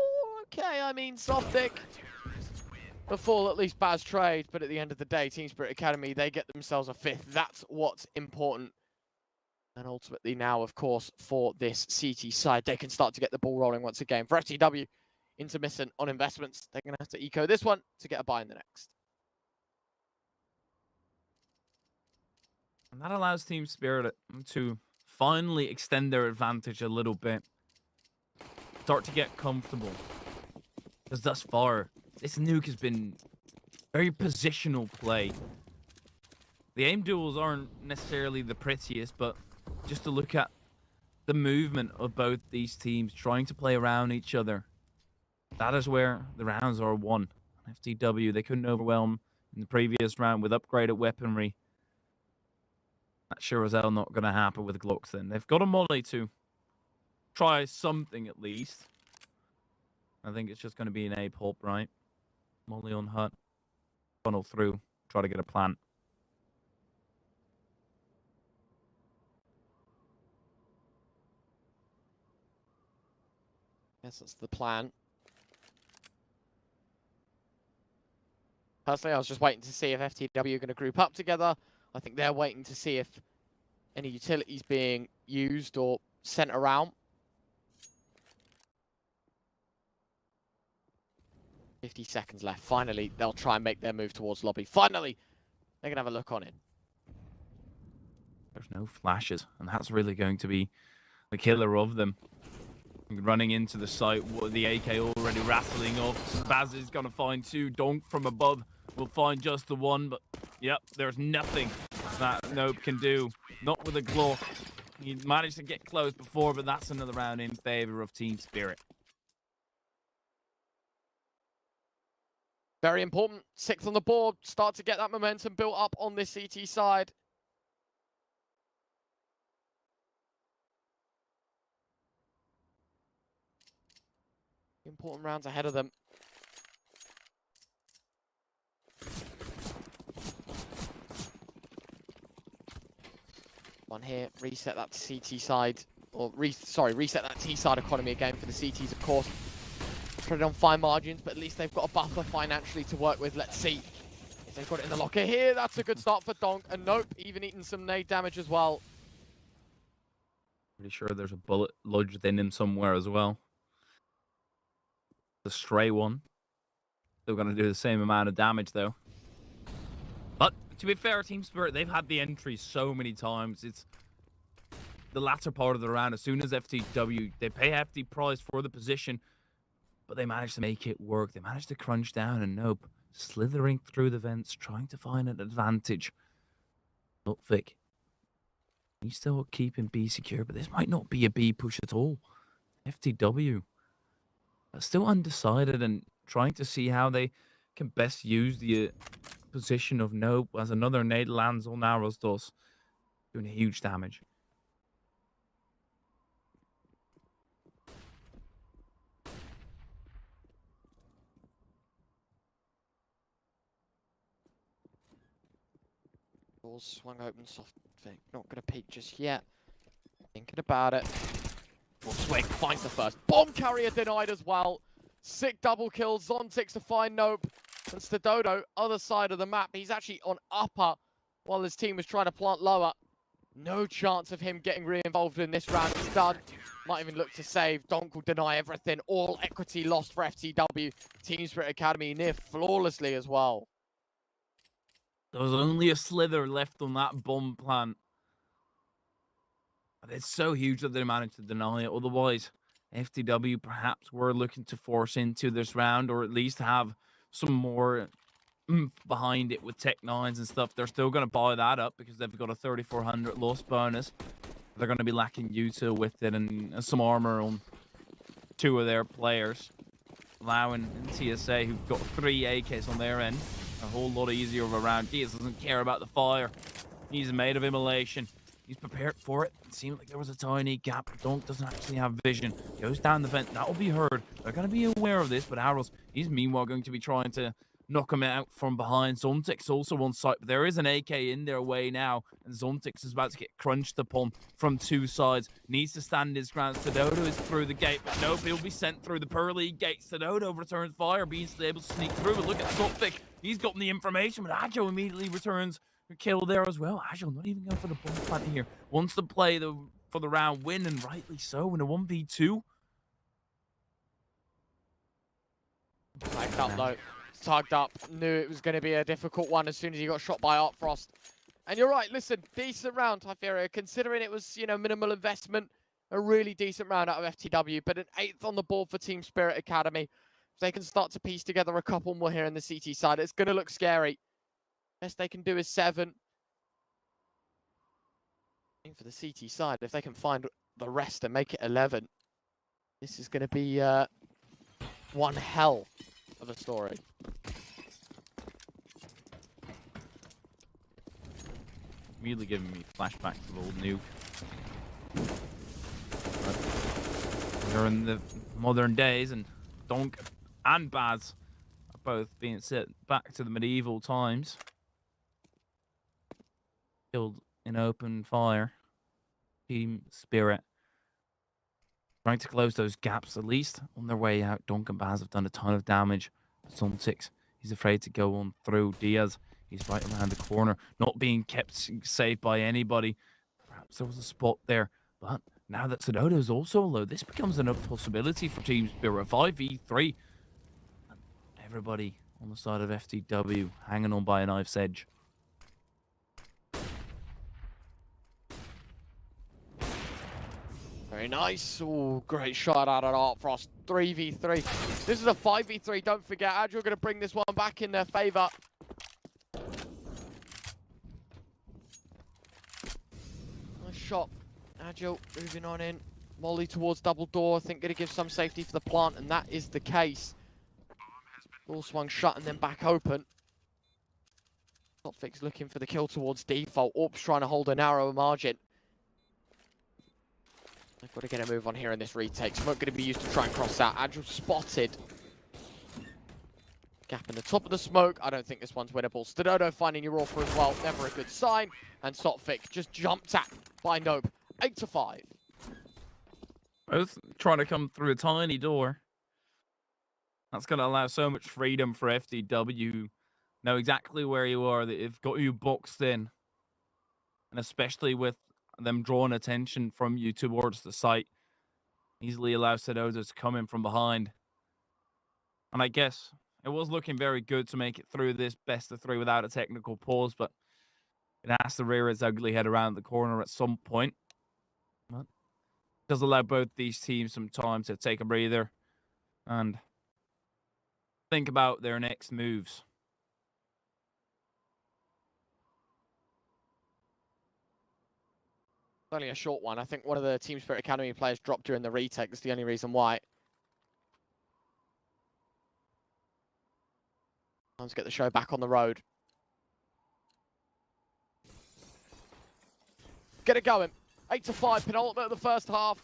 Okay, I mean, Softic. Before at least Baz trade, but at the end of the day, Team Spirit Academy, they get themselves a 5th. That's what's important. And ultimately now, of course, for this CT side, they can start to get the ball rolling once again. For FTW, intermittent on investments. They're going to have to eco this one to get a buy in the next. And that allows Team Spirit to finally extend their advantage a little bit. Start to get comfortable. Because thus far, this nuke has been very positional play. The aim duels aren't necessarily the prettiest, but just to look at the movement of both these teams trying to play around each other, that is where the rounds are won. FTW, they couldn't overwhelm in the previous round with upgraded weaponry. That's sure as hell not going to happen with Glocks then. They've got a molly to try something at least. I think it's just going to be an A-pop, right? Molly on hut. Funnel through. Try to get a plant. Yes, that's the plan. Personally, I was just waiting to see if FTW are going to group up together. I think they're waiting to see if any utilities being used or sent around. 50 seconds left. Finally, they'll try and make their move towards lobby. Finally, they're going to have a look on it. There's no flashes, and that's really going to be the killer of them. Running into the site, the AK already rattling off. Baz is going to find 2. Donk from above will find just the 1, but yep, there's nothing that Nope can do. Not with a Glock. He managed to get close before, but that's another round in favor of Team Spirit. Very important. 6th on the board. Start to get that momentum built up on this CT side. Important rounds ahead of them. One here. Reset that CT side. Or, reset that T side economy again for the CTs, of course. Put it on fine margins, but at least they've got a buffer financially to work with. Let's see if they've got it in the locker here. That's a good start for Donk. And nope, even eating some nade damage as well. Pretty sure there's a bullet lodged in him somewhere as well. The stray one. Still going to do the same amount of damage, though. But, to be fair, Team Spirit, they've had the entry so many times. It's the latter part of the round. As soon as FTW, they pay hefty price for the position, but they managed to make it work. They managed to crunch down, and nope, slithering through the vents, trying to find an advantage. Entropiq, he's still keeping B secure, but this might not be a B push at all. FTW are still undecided and trying to see how they can best use the position of nope as another nade lands on Arosdos, doing huge damage. Doors swung open, soft thing. Not going to peek just yet. Thinking about it. Swing finds the first. Bomb carrier denied as well. Sick double kill. Zontix to find Nope. And Stadodo, other side of the map. He's actually on upper while his team was trying to plant lower. No chance of him getting re-involved in this round. He's done. Might even look to save. Donk will deny everything. All equity lost for FTW. Team Spirit Academy near flawlessly as well. There was only a slither left on that bomb plant. But it's so huge that they managed to deny it. Otherwise, FTW perhaps were looking to force into this round, or at least have some more oomph behind it with Tech 9s and stuff. They're still going to buy that up because they've got a 3,400 loss bonus. They're going to be lacking Utah with it and some armor on 2 of their players, allowing TSA, who've got 3 AKs on their end, a whole lot easier of a round. Diaz doesn't care about the fire. He's made of immolation. He's prepared for it. It seemed like there was a tiny gap. Donk doesn't actually have vision. Goes down the vent. That will be heard. They're going to be aware of this, but Arrows, he's meanwhile going to be trying to knock him out from behind. Zontix also on site, but there is an AK in their way now, and Zontix is about to get crunched upon from 2 sides. Needs to stand his ground. Stadodo is through the gate, but nope, he'll be sent through the pearly gate. Stadodo returns fire, being able to sneak through, but look at Entropiq. He's gotten the information, but Agile immediately returns a kill there as well. Agile not even going for the bomb plant here. Wants to play for the round win, and rightly so, in a 1v2. Tugged up though. Tugged up. Knew it was going to be a difficult one as soon as he got shot by Artfrost. And you're right, listen, decent round, Typheria, considering it was, you know, minimal investment. A really decent round out of FTW, but an 8th on the board for Team Spirit Academy. If they can start to piece together a couple more here in the CT side, it's going to look scary. Best they can do is 7. For the CT side, if they can find the rest and make it 11, this is going to be one hell of a story. Immediately giving me flashbacks of old Nuke. But we're in the modern days, and Donk and Baz are both being sent back to the medieval times. Killed in open fire. Team Spirit trying to close those gaps, at least on their way out. Donk and Baz have done a ton of damage. Zontix, he's afraid to go on through. Diaz, he's right around the corner, not being kept safe by anybody. Perhaps there was a spot there, but now that Stadodo is also low, this becomes a possibility for Team Spirit. 5v3. And everybody on the side of FTW hanging on by a knife's edge. Very nice. Oh, great shot out of Artfrost. 3v3. This is a 5v3. Don't forget, Agile going to bring this one back in their favor. Nice shot. Agile moving on in. Molly towards double door. I think going to give some safety for the plant, and that is the case. Door swung shut and then back open. Entropiq's looking for the kill towards default. Orp's trying to hold a narrower margin. They've got to get a move on here in this retake. Smoke going to be used to try and cross out. Agile spotted. Gap in the top of the smoke. I don't think this one's winnable. Stododo finding Europa as well. Never a good sign. And Entropiq just jumped at by Nope. 8-5. Both trying to come through a tiny door. That's going to allow so much freedom for FTW. Know exactly where you are. They've got you boxed in. And especially with them drawing attention from you towards the site. Easily allows Stododo to come in from behind. And I guess it was looking very good to make it through this best of 3 without a technical pause, but it has to rear its ugly head around the corner at some point. But it does allow both these teams some time to take a breather and think about their next moves. Only a short one. I think one of the Team Spirit Academy players dropped during the retake. That's the only reason why. Let's get the show back on the road. Get it going. 8-5, penultimate of the first half.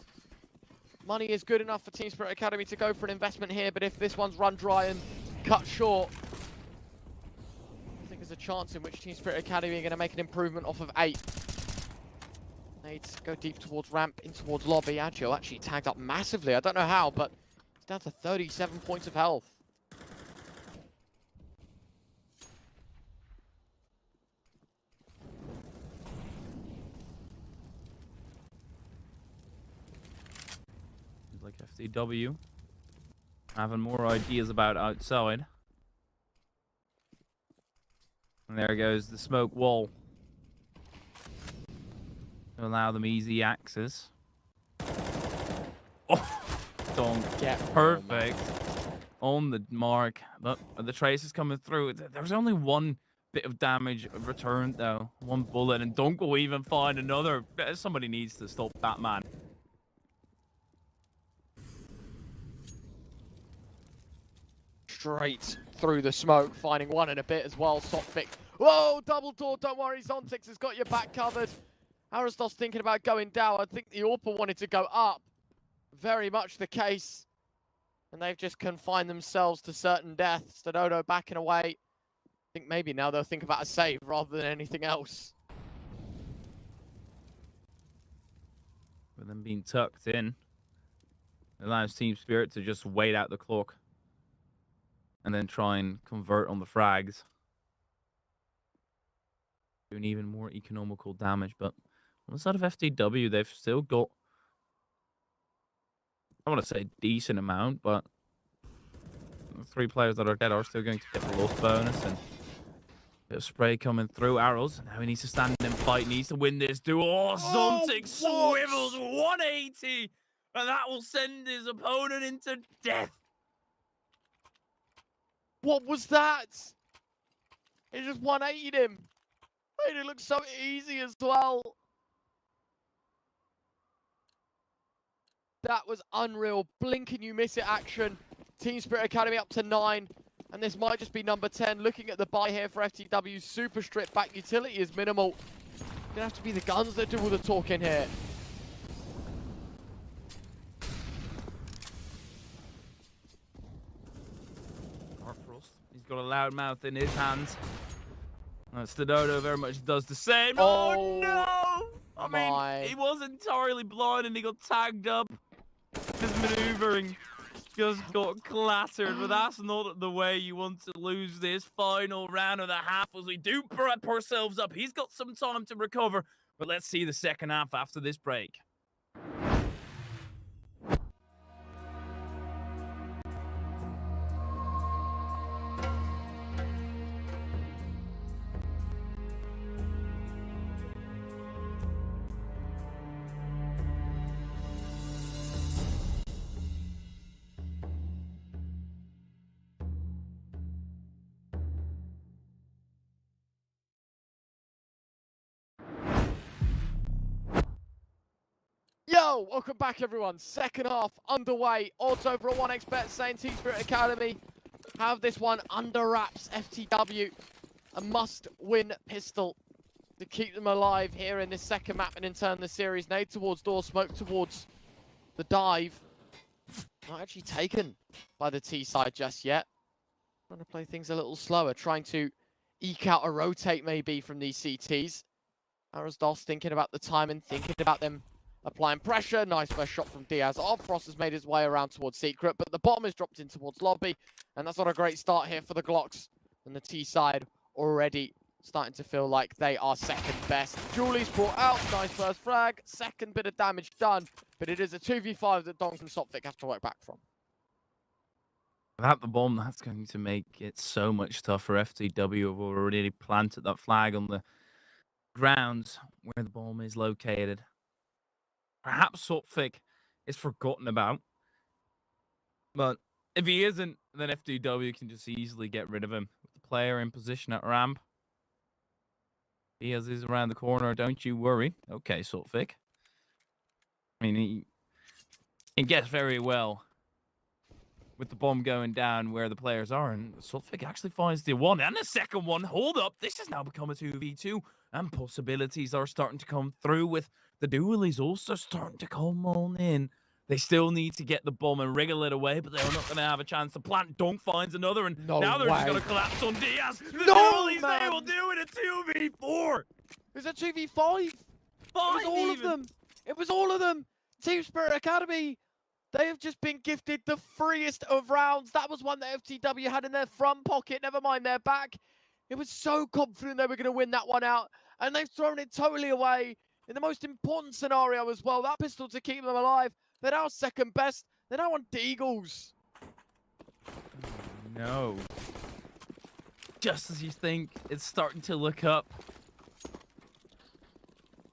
Money is good enough for Team Spirit Academy to go for an investment here, but if this one's run dry and cut short, I think there's a chance in which Team Spirit Academy are going to make an improvement off of 8. Nades go deep towards ramp, in towards lobby. Agile actually tagged up massively. I don't know how, but it's down to 37 points of health. Like FTW having more ideas about outside. And there goes the smoke wall to allow them easy access. Oh, don't get perfect on the mark. Look, the trace is coming through. There's only one bit of damage returned though, one bullet, and don't go even find another. Somebody needs to stop that man. Straight through the smoke, finding one in a bit as well. Entropiq. Whoa, double door, don't worry, Zontix has got your back covered. Aristos thinking about going down. I think the Orpa wanted to go up. Very much the case. And they've just confined themselves to certain death. Stododo backing away. I think maybe now they'll think about a save rather than anything else. With them being tucked in, it allows Team Spirit to just wait out the clock and then try and convert on the frags. Doing even more economical damage, but on the side of FTW, they've still got, I want to say decent amount, but the 3 players that are dead are still going to get the loss bonus, and a bit of spray coming through. Arrows, now he needs to stand and fight, needs to win this duel. Oh, Zontix swivels 180, and that will send his opponent into death. What was that? It just 180'd him. Made it look so easy as well. That was unreal. Blink and you miss it action. Team Spirit Academy up to 9. And this might just be number 10. Looking at the buy here for FTW. Super stripped back utility is minimal. Gonna have to be the guns that do all the talking here. He's got a loud mouth in his hands. Stododo very much does the same. Oh no! I mean, he was entirely blind and he got tagged up. His maneuvering just got clattered, but that's not the way you want to lose this final round of the half as we do prep ourselves up. He's got some time to recover, but let's see the second half after this break. Yo, welcome back everyone. Second half underway. Odds over a 1xbet saying Team Spirit Academy have this one under wraps. FTW, a must-win pistol to keep them alive here in this second map and in turn the series. Nade towards door, smoke towards the dive. Not actually taken by the T side just yet. Trying to play things a little slower, trying to eke out a rotate maybe from these CTs. Arasdos thinking about the time and thinking about them applying pressure. Nice first shot from Diaz off. Frost has made his way around towards Secret, but the bomb is dropped in towards Lobby, and that's not a great start here for the Glocks. And the T side already starting to feel like they are second best. Julie's brought out, nice first frag, second bit of damage done, but it is a 2v5 that Donk and Sophic have to work back from. Without the bomb, that's going to make it so much tougher. FTW have already planted that flag on the ground where the bomb is located. Perhaps Sophic is forgotten about, but if he isn't, then FTW can just easily get rid of him. With the player in position at ramp. Diaz is around the corner, don't you worry. Okay, Sophic. I mean, he gets very well with the bomb going down where the players are, and Sophic actually finds the one and the second one. Hold up, this has now become a 2v2, and possibilities are starting to come through with the dualies also starting to come on in. They still need to get the bomb and wriggle it away, but they're not going to have a chance to plant. Donk finds another, and now they're just going to collapse on Diaz. The dualies, they will do it at 2v4. It was a 2v5. It was all of them. It was all of them. Team Spirit Academy, they have just been gifted the freest of rounds. That was one that FTW had in their front pocket, never mind their back. It was so confident they were going to win that one out, and they've thrown it totally away in the most important scenario as well. That pistol to keep them alive. They're now second best. They're now on Deagles. No. Just as you think, it's starting to look up.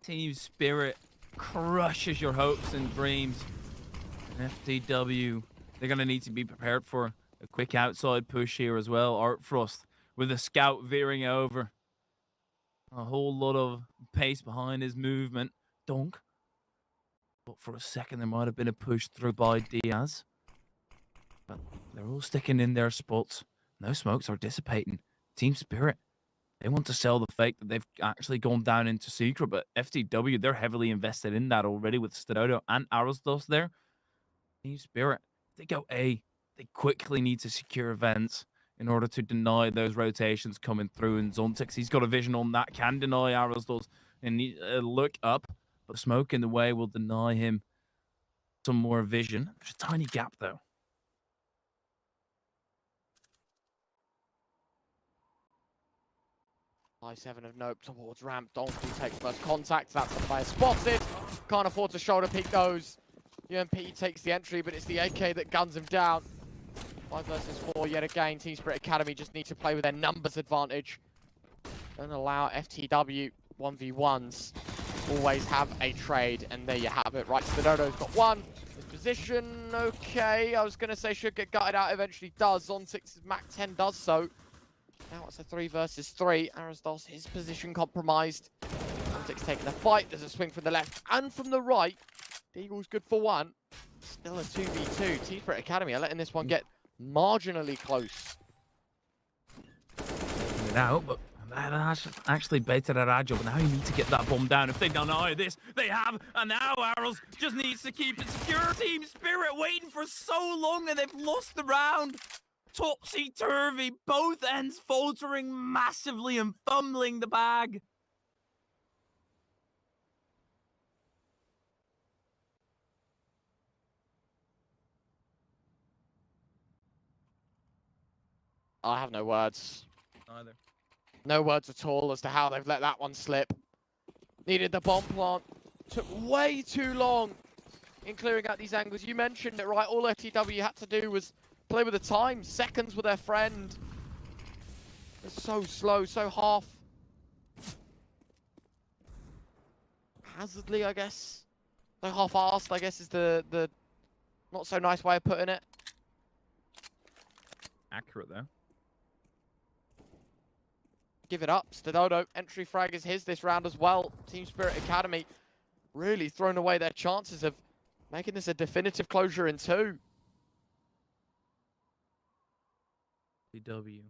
Team Spirit crushes your hopes and dreams. And FTW, they're going to need to be prepared for a quick outside push here as well. Art Frost with a scout veering over. A whole lot of pace behind his movement. Donk. But for a second, there might have been a push through by Diaz. But they're all sticking in their spots. No smokes are dissipating. Team Spirit, they want to sell the fake that they've actually gone down into Secret, but FTW, they're heavily invested in that already with Stadodo and Arasdos there. Team Spirit, they go A. They quickly need to secure events in order to deny those rotations coming through. And Zontix, he's got a vision on that, can deny Arasdos and look up. But smoke in the way will deny him some more vision. There's a tiny gap, though. I7 of nope towards ramp. Donkey takes first contact. That's the player spotted. Can't afford to shoulder peek those. UMP takes the entry, but it's the AK that guns him down. 5 versus 4 yet again. Team Spirit Academy just need to play with their numbers advantage. Don't allow FTW 1v1s. Always have a trade, and there you have it. Right, Stadodo's got one. His position, okay. I was going to say should get gutted out, eventually does. Zontix's Mac 10 does so. Now it's a 3 versus 3. Arasdos, his position compromised. Zontix taking the fight. There's a swing from the left and from the right. Deagle's good for one. Still a 2v2. Team Spirit Academy are letting this one get marginally close. Taking it out, but that actually baited at Agile, but now you need to get that bomb down. If they deny this, they have, and now Arrows just needs to keep it secure. Team Spirit waiting for so long, and they've lost the round. Topsy-turvy, both ends faltering massively and fumbling the bag. I have no words. Neither. No words at all as to how they've let that one slip. Needed the bomb plant. Took way too long in clearing out these angles. You mentioned it, right? All FTW had to do was play with the time. Seconds with their friend. It's so slow, so half hazardly, I guess. So half-assed, I guess, is the not so nice way of putting it. Accurate, though. Give it up. Stadodo, entry frag is his this round as well. Team Spirit Academy really thrown away their chances of making this a definitive closure in 2. FTW.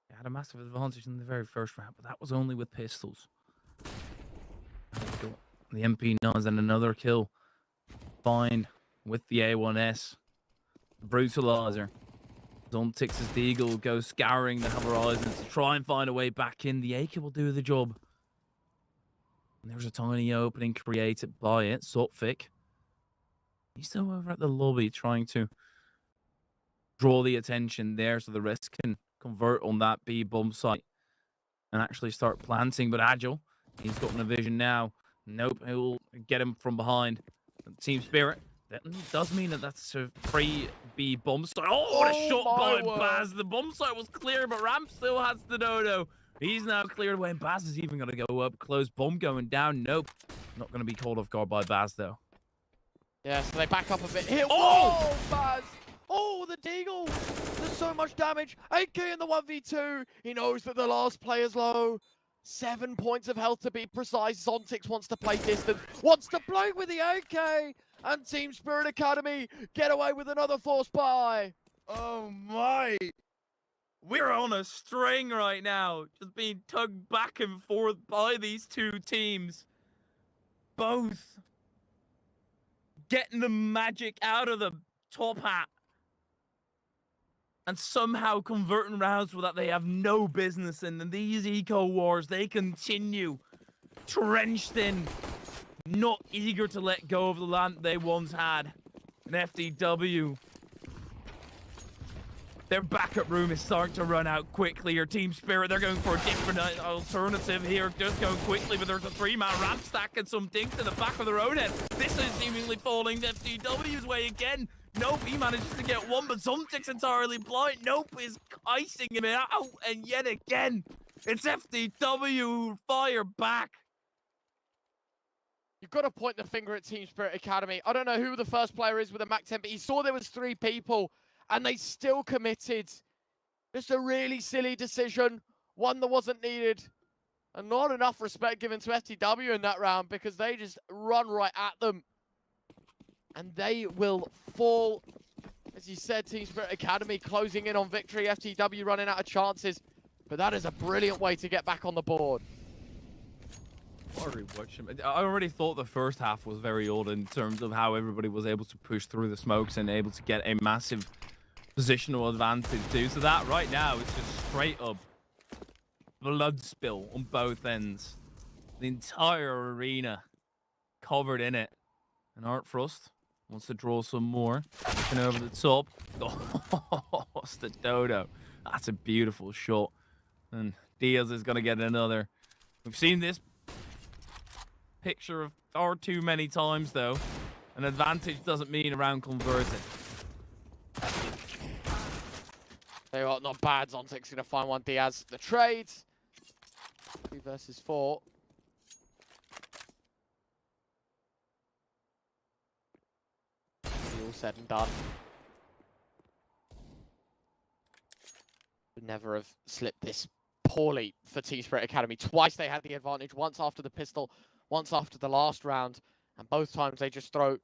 They had a massive advantage in the very first round, but that was only with pistols. The MP9s and another kill. Fine with the A1S. Brutalizer. Zontix's Deagle goes scouring the horizon to try and find a way back in. The AK will do the job. And there's a tiny opening created by it. Sotfik. He's still over at the lobby trying to draw the attention there so the rest can convert on that B bomb site and actually start planting. But Agile, he's gotten a vision now. Nope, he'll get him from behind. Team Spirit. That does mean that that's a free B bomb site. Oh, what a shot by Baz. The bomb site was clear, but Ramp still has the dodo. He's now cleared away, and Baz is even going to go up close. Bomb going down. Nope. Not going to be called off guard by Baz, though. Yeah, so they back up a bit here. Oh, Baz! Oh, the Deagle! There's so much damage. AK in the 1v2. He knows that the last player's low. 7 points of health to be precise. Zontix wants to play distant. Wants to play with the AK. And Team Spirit Academy get away with another force buy. Oh my! We're on a string right now. Just being tugged back and forth by these two teams. Both getting the magic out of the top hat. And somehow converting rounds that they have no business in. And these eco wars, they continue trenched in, not eager to let go of the land they once had. And FTW, their backup room is starting to run out quickly. Your Team Spirit, they're going for a different alternative here, just going quickly, but there's a 3-man ramp stack and some dinks in the back of their own end. This is seemingly falling FTW's way again. Nope, he manages to get one, but Zontix entirely blind. Nope is icing him out, and yet again, it's FTW who fire back. You've got to point the finger at Team Spirit Academy. I don't know who the first player is with a Mac 10, but he saw there was 3 people, and they still committed. Just a really silly decision, one that wasn't needed, and not enough respect given to FTW in that round because they just run right at them. And they will fall. As you said, Team Spirit Academy closing in on victory. FTW running out of chances. But that is a brilliant way to get back on the board. I already thought the first half was very odd in terms of how everybody was able to push through the smokes and able to get a massive positional advantage too. So that right now is just straight up blood spill on both ends. The entire arena covered in it. And Art Frost wants to draw some more. Looking over the top. Oh, it's the dodo. That's a beautiful shot. And Diaz is going to get another. We've seen this picture of far too many times, though. An advantage doesn't mean around converting. They are not bad. Zontix going to find one. Diaz, the trade. 3 versus 4. All said and done. Would never have slipped this poorly for Team Spirit Academy. Twice they had the advantage. Once after the pistol, once after the last round. And both times they just throw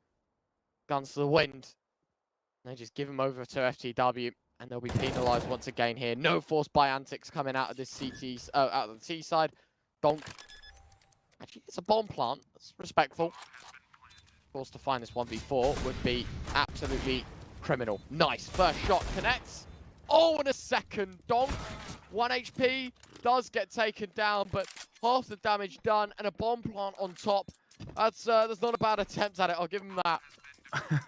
guns to the wind. They just give them over to FTW. And they'll be penalized once again here. No force buy antics coming out of this CT, out of the T side. Donk. Actually, it's a bomb plant. That's respectful. Of course, to find this 1v4 would be absolutely criminal. Nice. First shot connects. Oh, and a second. Donk. 1 HP. Does get taken down, but half the damage done. And a bomb plant on top. That's not a bad attempt at it. I'll give him that.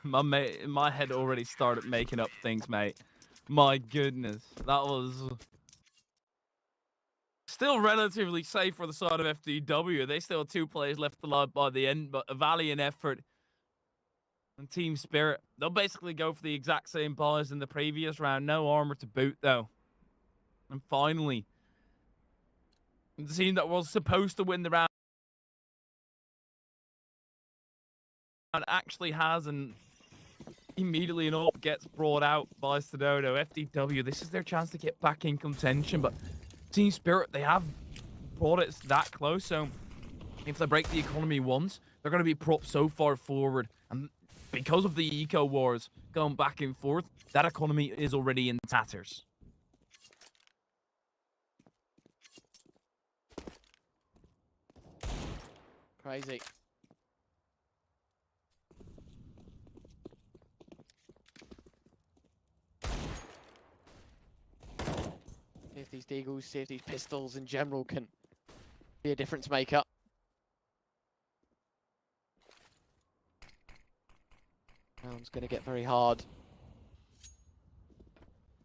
my head already started making up things, mate. My goodness. That was still relatively safe for the side of FTW. They still have 2 players left alive by the end, but a valiant effort. And Team Spirit, they'll basically go for the exact same buys in the previous round. No armor to boot, though. And finally, the team that was supposed to win the round actually has, and immediately an AWP gets brought out by Stododo. FTW, this is their chance to get back in contention, but Team Spirit, they have brought it that close, so if they break the economy once, they're going to be propped so far forward, and because of the eco wars going back and forth, that economy is already in tatters. Crazy. See if these deagles, see if these pistols in general can be a difference maker. Round's going to get very hard.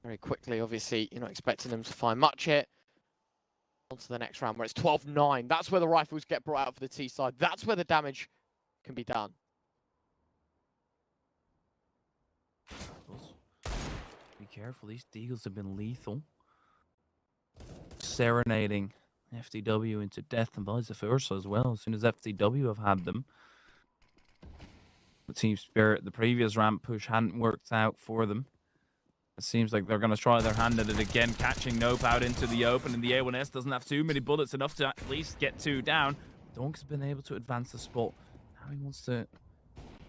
Very quickly, obviously. You're not expecting them to find much here. On to the next round where it's 12-9. That's where the rifles get brought out for the T side. That's where the damage can be done. Be careful, these deagles have been lethal. Serenading FTW into death and vice versa as well. As soon as FTW have had them. The Team Spirit, the previous ramp push hadn't worked out for them. It seems like they're going to try their hand at it again, catching Nope out into the open, and the A1S doesn't have too many bullets, enough to at least get 2 down. Donk's been able to advance the spot. Now he wants to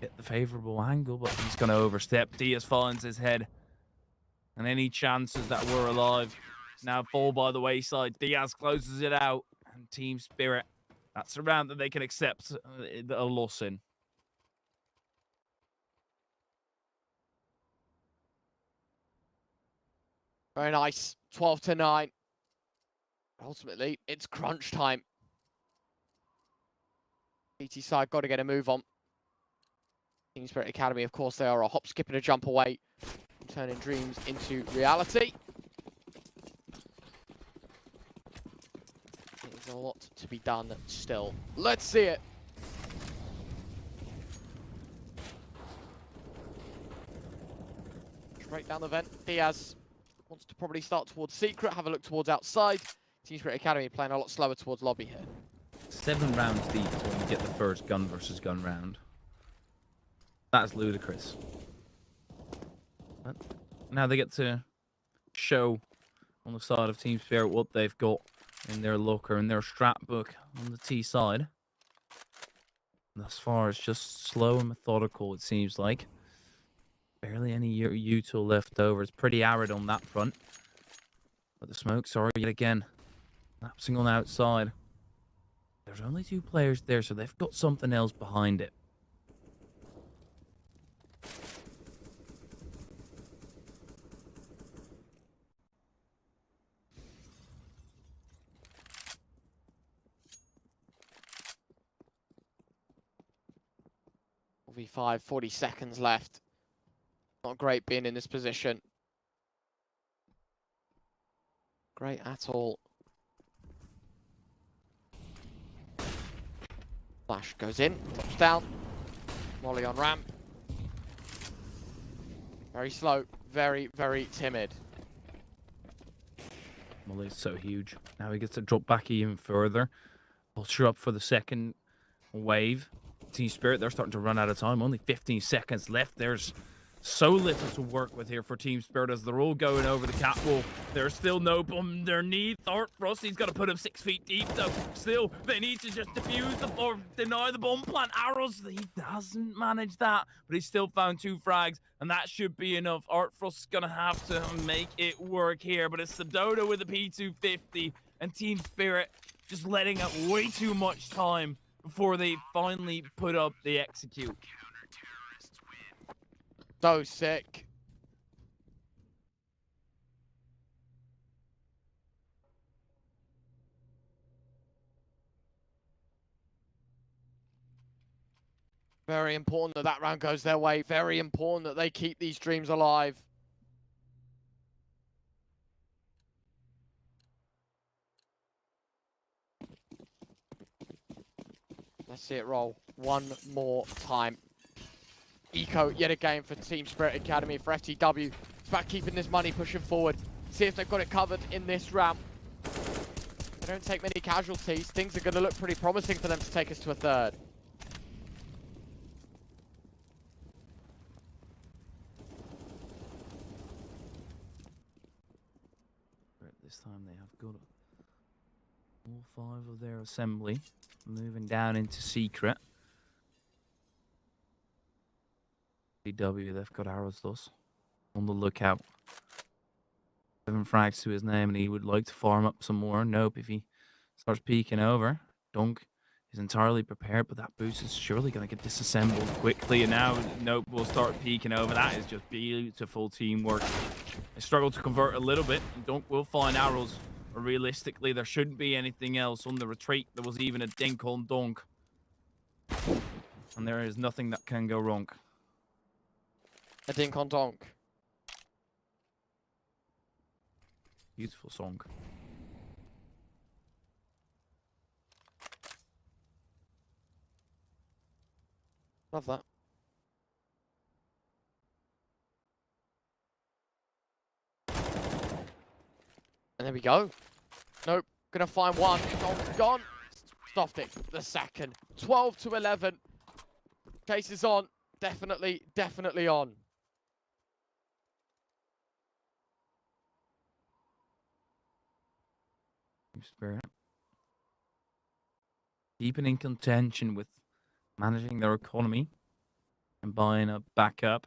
get the favorable angle, but he's going to overstep. Diaz finds his head, and any chances that were alive now fall by the wayside. Diaz closes it out, and Team Spirit, that's a round that they can accept a loss in. Very nice. 12-9. Ultimately, it's crunch time. BT side got to get a move on. Team Spirit Academy, of course, they are a hop, skip, and a jump away from turning dreams into reality. There's a lot to be done still. Let's see it. Straight down the vent. Diaz wants to probably start towards Secret, have a look towards outside. Team Spirit Academy playing a lot slower towards lobby here. 7 rounds deep is when you get the first gun versus gun round. That's ludicrous. But now they get to show on the side of Team Spirit what they've got in their locker, in their strat book on the T side. Thus far, it's just slow and methodical, it seems like. Barely any util left over. It's pretty arid on that front. But the smokes are yet again lapsing on outside. There's only 2 players there, so they've got something else behind it. V5, 40 seconds left. Not great being in this position. Great at all. Flash goes in, drops down. Molly on ramp. Very slow, very, very timid. Molly's so huge. Now he gets to drop back even further. Ultra up for the second wave. Team Spirit, they're starting to run out of time. Only 15 seconds left. There's so little to work with here for Team Spirit as they're all going over the catwalk. There's still no bomb underneath. Frosty's got to put him 6 feet deep, though. Still, they need to just defuse the or deny the bomb plant. Arrows, he doesn't manage that, but he's still found 2 frags, and that should be enough. Frost's going to have to make it work here, but it's Sedona with a P250, and Team Spirit just letting up way too much time before they finally put up the execute. So sick. Very important that that round goes their way. Very important that they keep these dreams alive. Let's see it roll one more time. Eco yet again for Team Spirit Academy. For FTW, it's about keeping this money pushing forward. See if they've got it covered in this round. They don't take many casualties. Things are going to look pretty promising for them to take us to a third. This time they have got all 5 of their assembly moving down into Secret. FTW, they've got arrows thus on the lookout. 7 frags to his name, and he would like to farm up some more. Nope, if he starts peeking over. Dunk is entirely prepared, but that boost is surely going to get disassembled quickly. And now Nope will start peeking over. That is just beautiful teamwork. They struggle to convert a little bit, and Dunk will find arrows. But realistically, there shouldn't be anything else on the retreat. There was even a dink on Dunk. And there is nothing that can go wrong. A dink on Donk. Beautiful song. Love that. And there we go. Nope. Gonna find one. Gone. Stuffed it. The second. 12 to 11. Case is on. Definitely on. Spirit. Deepening contention with managing their economy and buying a backup.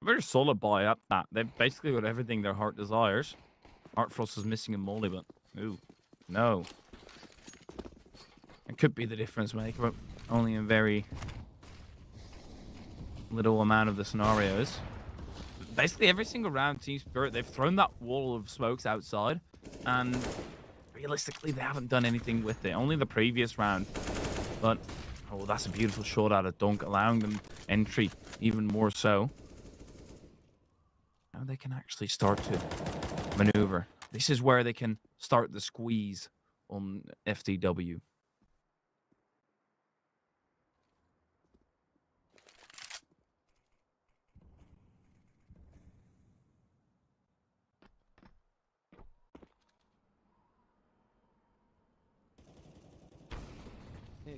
Very solid buy up that. They've basically got everything their heart desires. Artfrost is missing a molly, but ooh, no. It could be the difference maker, but only in very little amount of the scenarios. Basically every single round, Team Spirit, they've thrown that wall of smokes outside, and realistically, they haven't done anything with it. Only the previous round. But, oh, that's a beautiful shot out of Dunk, allowing them entry even more so. Now they can actually start to maneuver. This is where they can start the squeeze on FTW.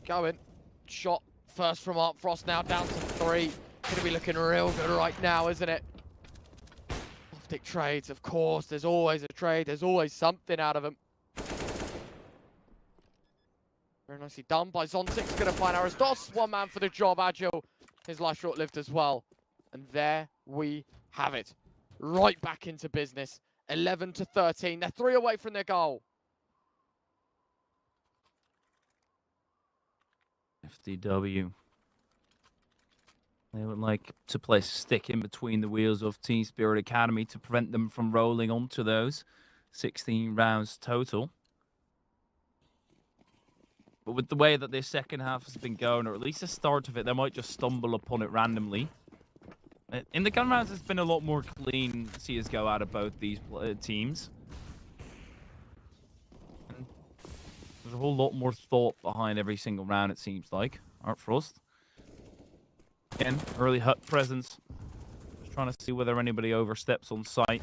Going. Shot first from Artfrost, now down to 3. Gonna be looking real good right now, isn't it? Optic trades, of course. There's always a trade. There's always something out of them. Very nicely done by Zontic. Gonna find Aristos. One man for the job. Agile. His life short-lived as well. And there we have it. Right back into business. 11 to 13. They're 3 away from their goal. FTW. They would like to place a stick in between the wheels of Team Spirit Academy to prevent them from rolling onto those 16 rounds total. But with the way that this second half has been going, or at least the start of it, they might just stumble upon it randomly. In the gun rounds, it's been a lot more clean CSGO out of both these teams. There's a whole lot more thought behind every single round, it seems like. Artfrost. Again, early hut presence. Just trying to see whether anybody oversteps on site.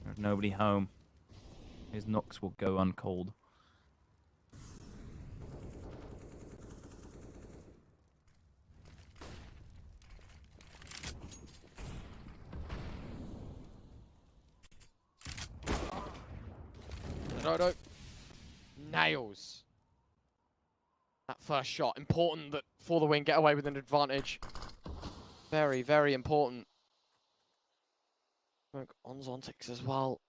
There's nobody home. His knocks will go uncold. Dodo nails that first shot. Important that for the win, get away with an advantage. Very, very important. Smoke on Zontix as well.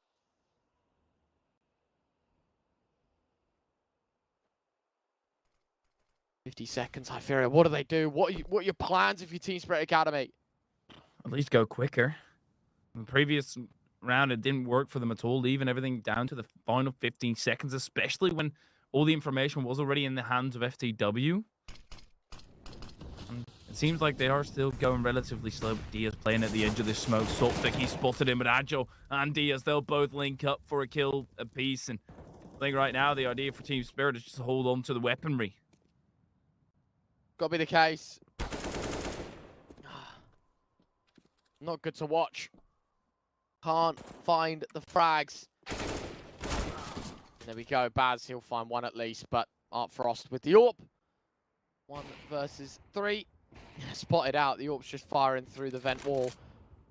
$50 seconds, Hyperia. What do they do? What are your plans if you're Team Spirit Academy? At least go quicker. In the previous round, it didn't work for them at all, leaving everything down to the final 15 seconds, especially when all the information was already in the hands of FTW. And it seems like they are still going relatively slow, but Diaz playing at the edge of the smoke. Saltfic, he spotted him, but Agile and Diaz, they'll both link up for a kill apiece. And I think right now the idea for Team Spirit is just to hold on to the weaponry. Got to be the case. Not good to watch. Can't find the frags. There we go. Baz, he'll find one at least, but Artfrost with the AWP. 1 versus 3. Spotted out. The AWP's just firing through the vent wall,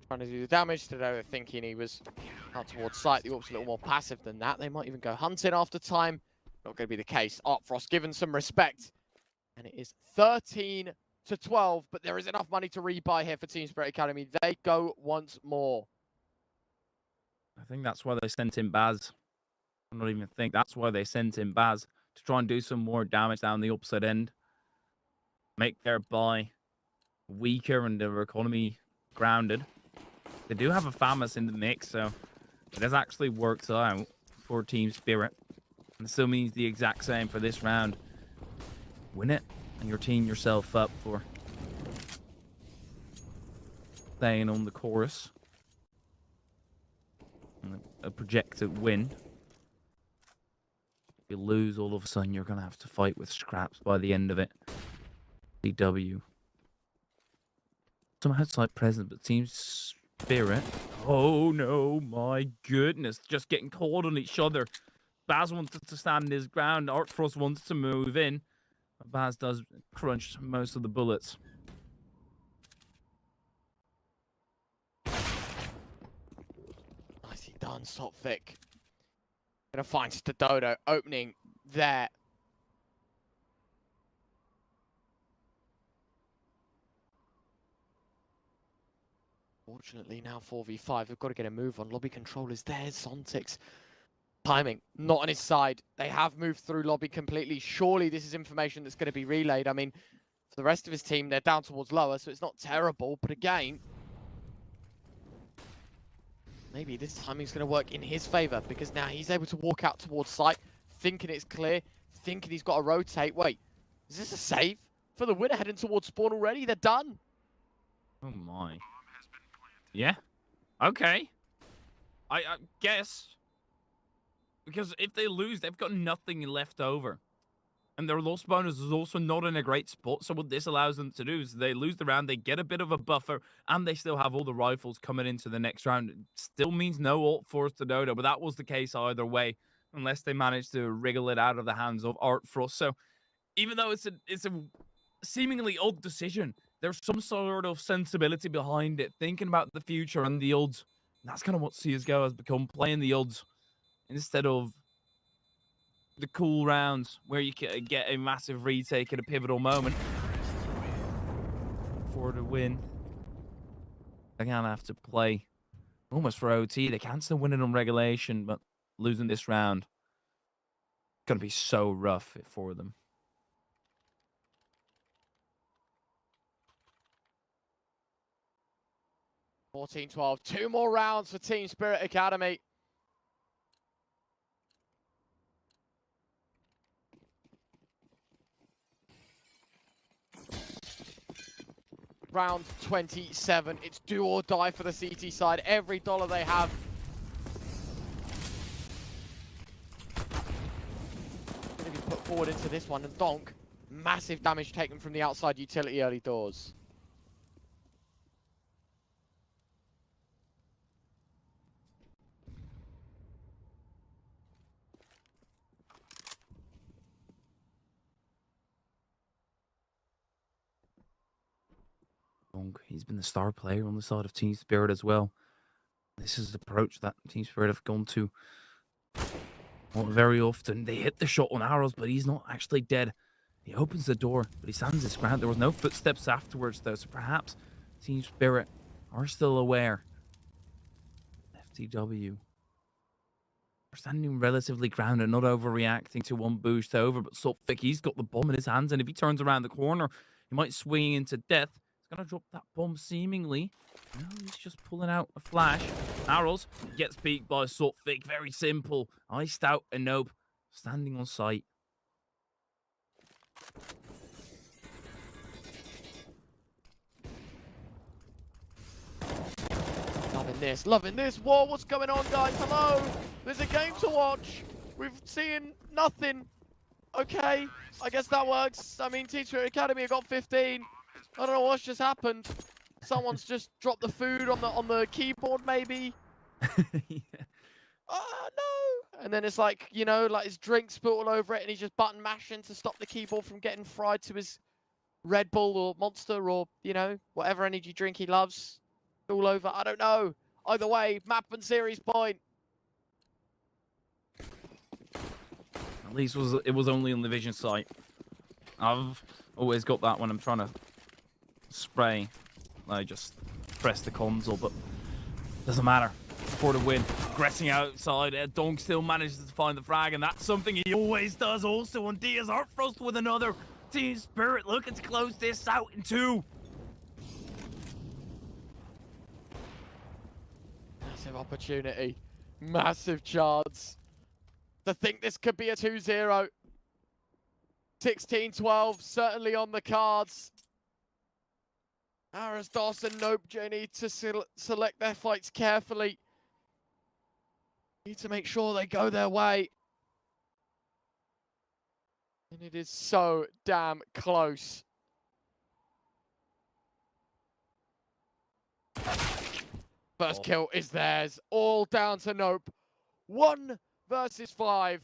trying to do the damage. Today, thinking he was out towards site. The AWP's a little more passive than that. They might even go hunting after time. Not going to be the case. Artfrost given some respect. And it is 13 to 12, but there is enough money to rebuy here for Team Spirit Academy. They go once more. I think that's why they sent in Baz. I don't even think that's why they sent in Baz, to try and do some more damage down the upside end. Make their buy weaker and their economy grounded. They do have a FAMAS in the mix, so it has actually worked out for Team Spirit. And it still means the exact same for this round. Win it, and you're teeing yourself up for staying on the chorus. And a projected win. If you lose, all of a sudden you're going to have to fight with scraps by the end of it. FTW. Some outside presence, but Team Spirit. Oh no, my goodness. Just getting caught on each other. Baz wanted to stand his ground. Artfrost wants to move in. But Baz does crunch most of the bullets. Nicely done, Sophic. Gonna find Stadodo opening there. Fortunately, now 4v5. We've got to get a move on. Lobby controllers there. Zontix. Timing not on his side. They have moved through lobby completely. Surely this is information that's going to be relayed. I mean, for the rest of his team, they're down towards lower, so it's not terrible. But again, maybe this timing's going to work in his favor, because now he's able to walk out towards site, thinking it's clear, thinking he's got to rotate. Wait, is this a save for the winner heading towards spawn already? They're done. Oh my. Yeah. Okay. I guess. Because if they lose, they've got nothing left over. And their loss bonus is also not in a great spot. So what this allows them to do is they lose the round, they get a bit of a buffer, and they still have all the rifles coming into the next round. It still means no ult for Stadodo, but that was the case either way, unless they manage to wriggle it out of the hands of Artfrost. So even though it's a seemingly odd decision, there's some sort of sensibility behind it, thinking about the future and the odds. And that's kind of what CSGO has become, playing the odds instead of the cool rounds where you can get a massive retake at a pivotal moment for the win. They're going to have to play almost for OT. They can still win it on regulation, but losing this round, going to be so rough for them. 14-12. 2 more rounds for Team Spirit Academy. Round 27. It's do or die for the CT side. Every dollar they have. Going to be put forward into this one. And Donk, massive damage taken from the outside utility early doors. He's been the star player on the side of Team Spirit as well. This is the approach that Team Spirit have gone to. Not very often. They hit the shot on arrows, but he's not actually dead. He opens the door, but he stands his ground. There was no footsteps afterwards, though, so perhaps Team Spirit are still aware. FTW are standing relatively grounded, not overreacting to one boost over, but Sophic, he's got the bomb in his hands, and if he turns around the corner, he might swing into death. Gonna drop that bomb seemingly. No, he's just pulling out a flash. Arrows gets peeked by Sophic. Very simple. Iced out a nope. Standing on site. Loving this. Whoa, what's going on, guys? Hello. There's a game to watch. We've seen nothing. Okay, I guess that works. I mean, Team Spirit Academy got 15. I don't know what's just happened. Someone's just dropped the food on the keyboard, maybe. Yeah. Oh, no. And then it's like, you know, like his drink spilled all over it and he's just button mashing to stop the keyboard from getting fried to his Red Bull or Monster or, you know, whatever energy drink he loves. All over. I don't know. Either way, map and series point. At least it was only on the vision sight. I've always got that when I'm trying to spray. I just press the console, but doesn't matter. for the win. Aggressing outside, Dunk still manages to find the frag, and that's something he always does also on Diaz. Artfrost with another. Team Spirit looking to close this out in 2. Massive opportunity. Massive chance to think this could be a 2-0. 16-12, certainly on the cards. Aras, Dawson, Nope, need to select their fights carefully. Need to make sure they go their way. And it is so damn close. First kill is theirs. All down to Nope. 1 versus 5.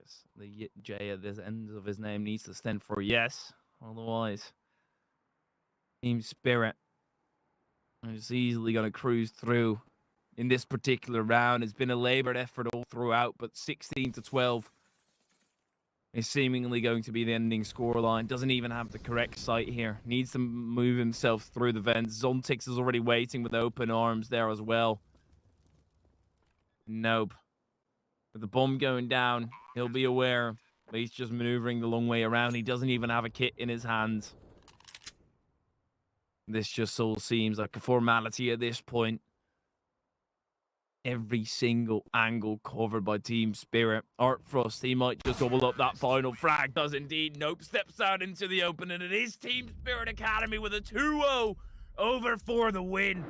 Yes, the J at this end of his name needs to stand for yes. Otherwise, Team Spirit is easily going to cruise through in this particular round. It's been a labored effort all throughout, but 16-12 is seemingly going to be the ending scoreline. Doesn't even have the correct sight here. Needs to move himself through the vents. Zontix is already waiting with open arms there as well. Nope. With the bomb going down, he'll be aware. But he's just maneuvering the long way around. He doesn't even have a kit in his hands. This just all seems like a formality at this point. Every single angle covered by Team Spirit. Artfrost, he might just double up that final frag. Does indeed. Nope, steps out into the open, and it is Team Spirit Academy with a 2-0 over for the win.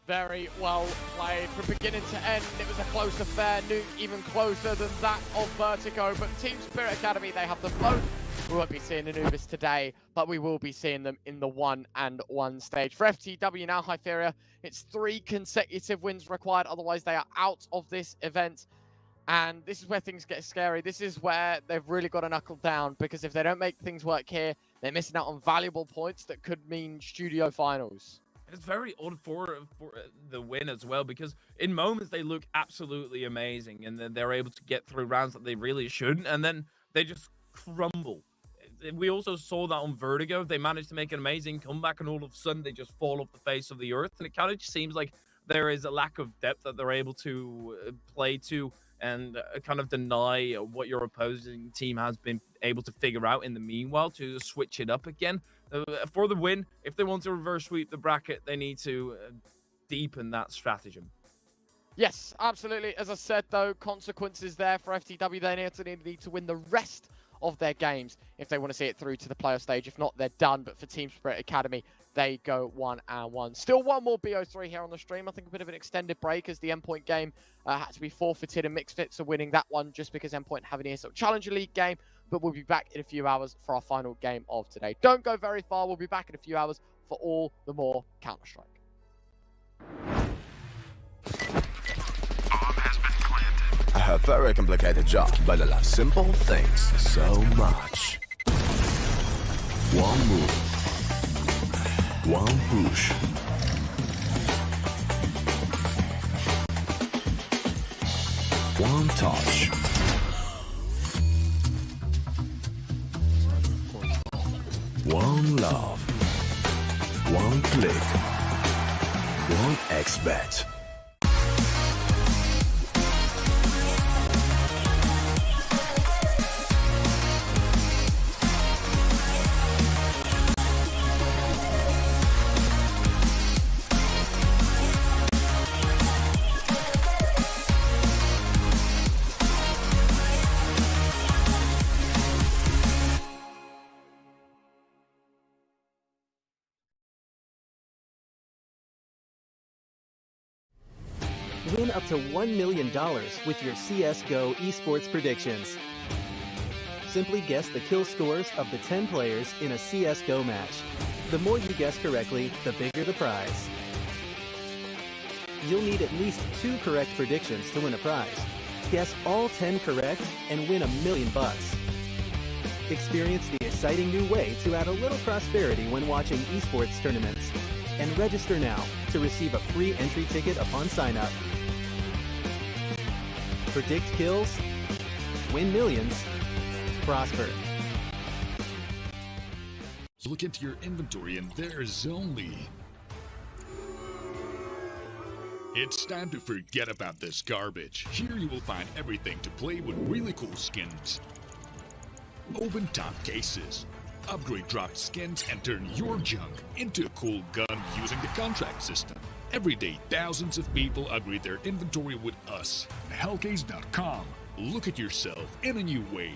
Very well played from beginning to end. It was a close affair, even closer than that of Vertigo. But Team Spirit Academy, they have them both. We won't be seeing Anubis today, but we will be seeing them in the 1-and-1 stage. For FTW now, Hytheria, it's 3 consecutive wins required. Otherwise, they are out of this event. And this is where things get scary. This is where they've really got to knuckle down, because if they don't make things work here, they're missing out on valuable points that could mean studio finals. It's very odd for the win as well, because in moments they look absolutely amazing, and then they're able to get through rounds that they really shouldn't, and then they just crumble. We also saw that on Vertigo. They managed to make an amazing comeback, and all of a sudden they just fall off the face of the earth. And it kind of just seems like there is a lack of depth that they're able to play to and kind of deny what your opposing team has been able to figure out in the meanwhile to switch it up again. For the win, if they want to reverse sweep the bracket, they need to deepen that stratagem. Yes, absolutely. As I said, though, consequences there for FTW. They need to win the rest of their games if they want to see it through to the playoff stage. If not, they're done. But for Team Spirit Academy, they go 1-and-1. Still one more BO3 here on the stream. I think a bit of an extended break as the Endpoint game had to be forfeited, and Misfits are winning that one just because Endpoint have an ESL Challenger League game. But we'll be back in a few hours for our final game of today. Don't go very far. We'll be back in a few hours for all the more Counter-Strike. I have very complicated job, but I love simple things so much. One move, one push. One touch. One love. One click. One XBet. Win up to $1 million with your CSGO esports predictions. Simply guess the kill scores of the 10 players in a CSGO match. The more you guess correctly, the bigger the prize. You'll need at least 2 correct predictions to win a prize. Guess all 10 correct and win $1 million. Experience the exciting new way to add a little prosperity when watching esports tournaments. And register now to receive a free entry ticket upon sign-up. Predict kills, win millions, prosper. Look into your inventory and there's only... It's time to forget about this garbage. Here you will find everything to play with really cool skins. Open top cases. Upgrade dropped skins and turn your junk into a cool gun using the contract system. Every day, thousands of people upgrade their inventory with us. Hellcase.com. Look at yourself in a new way.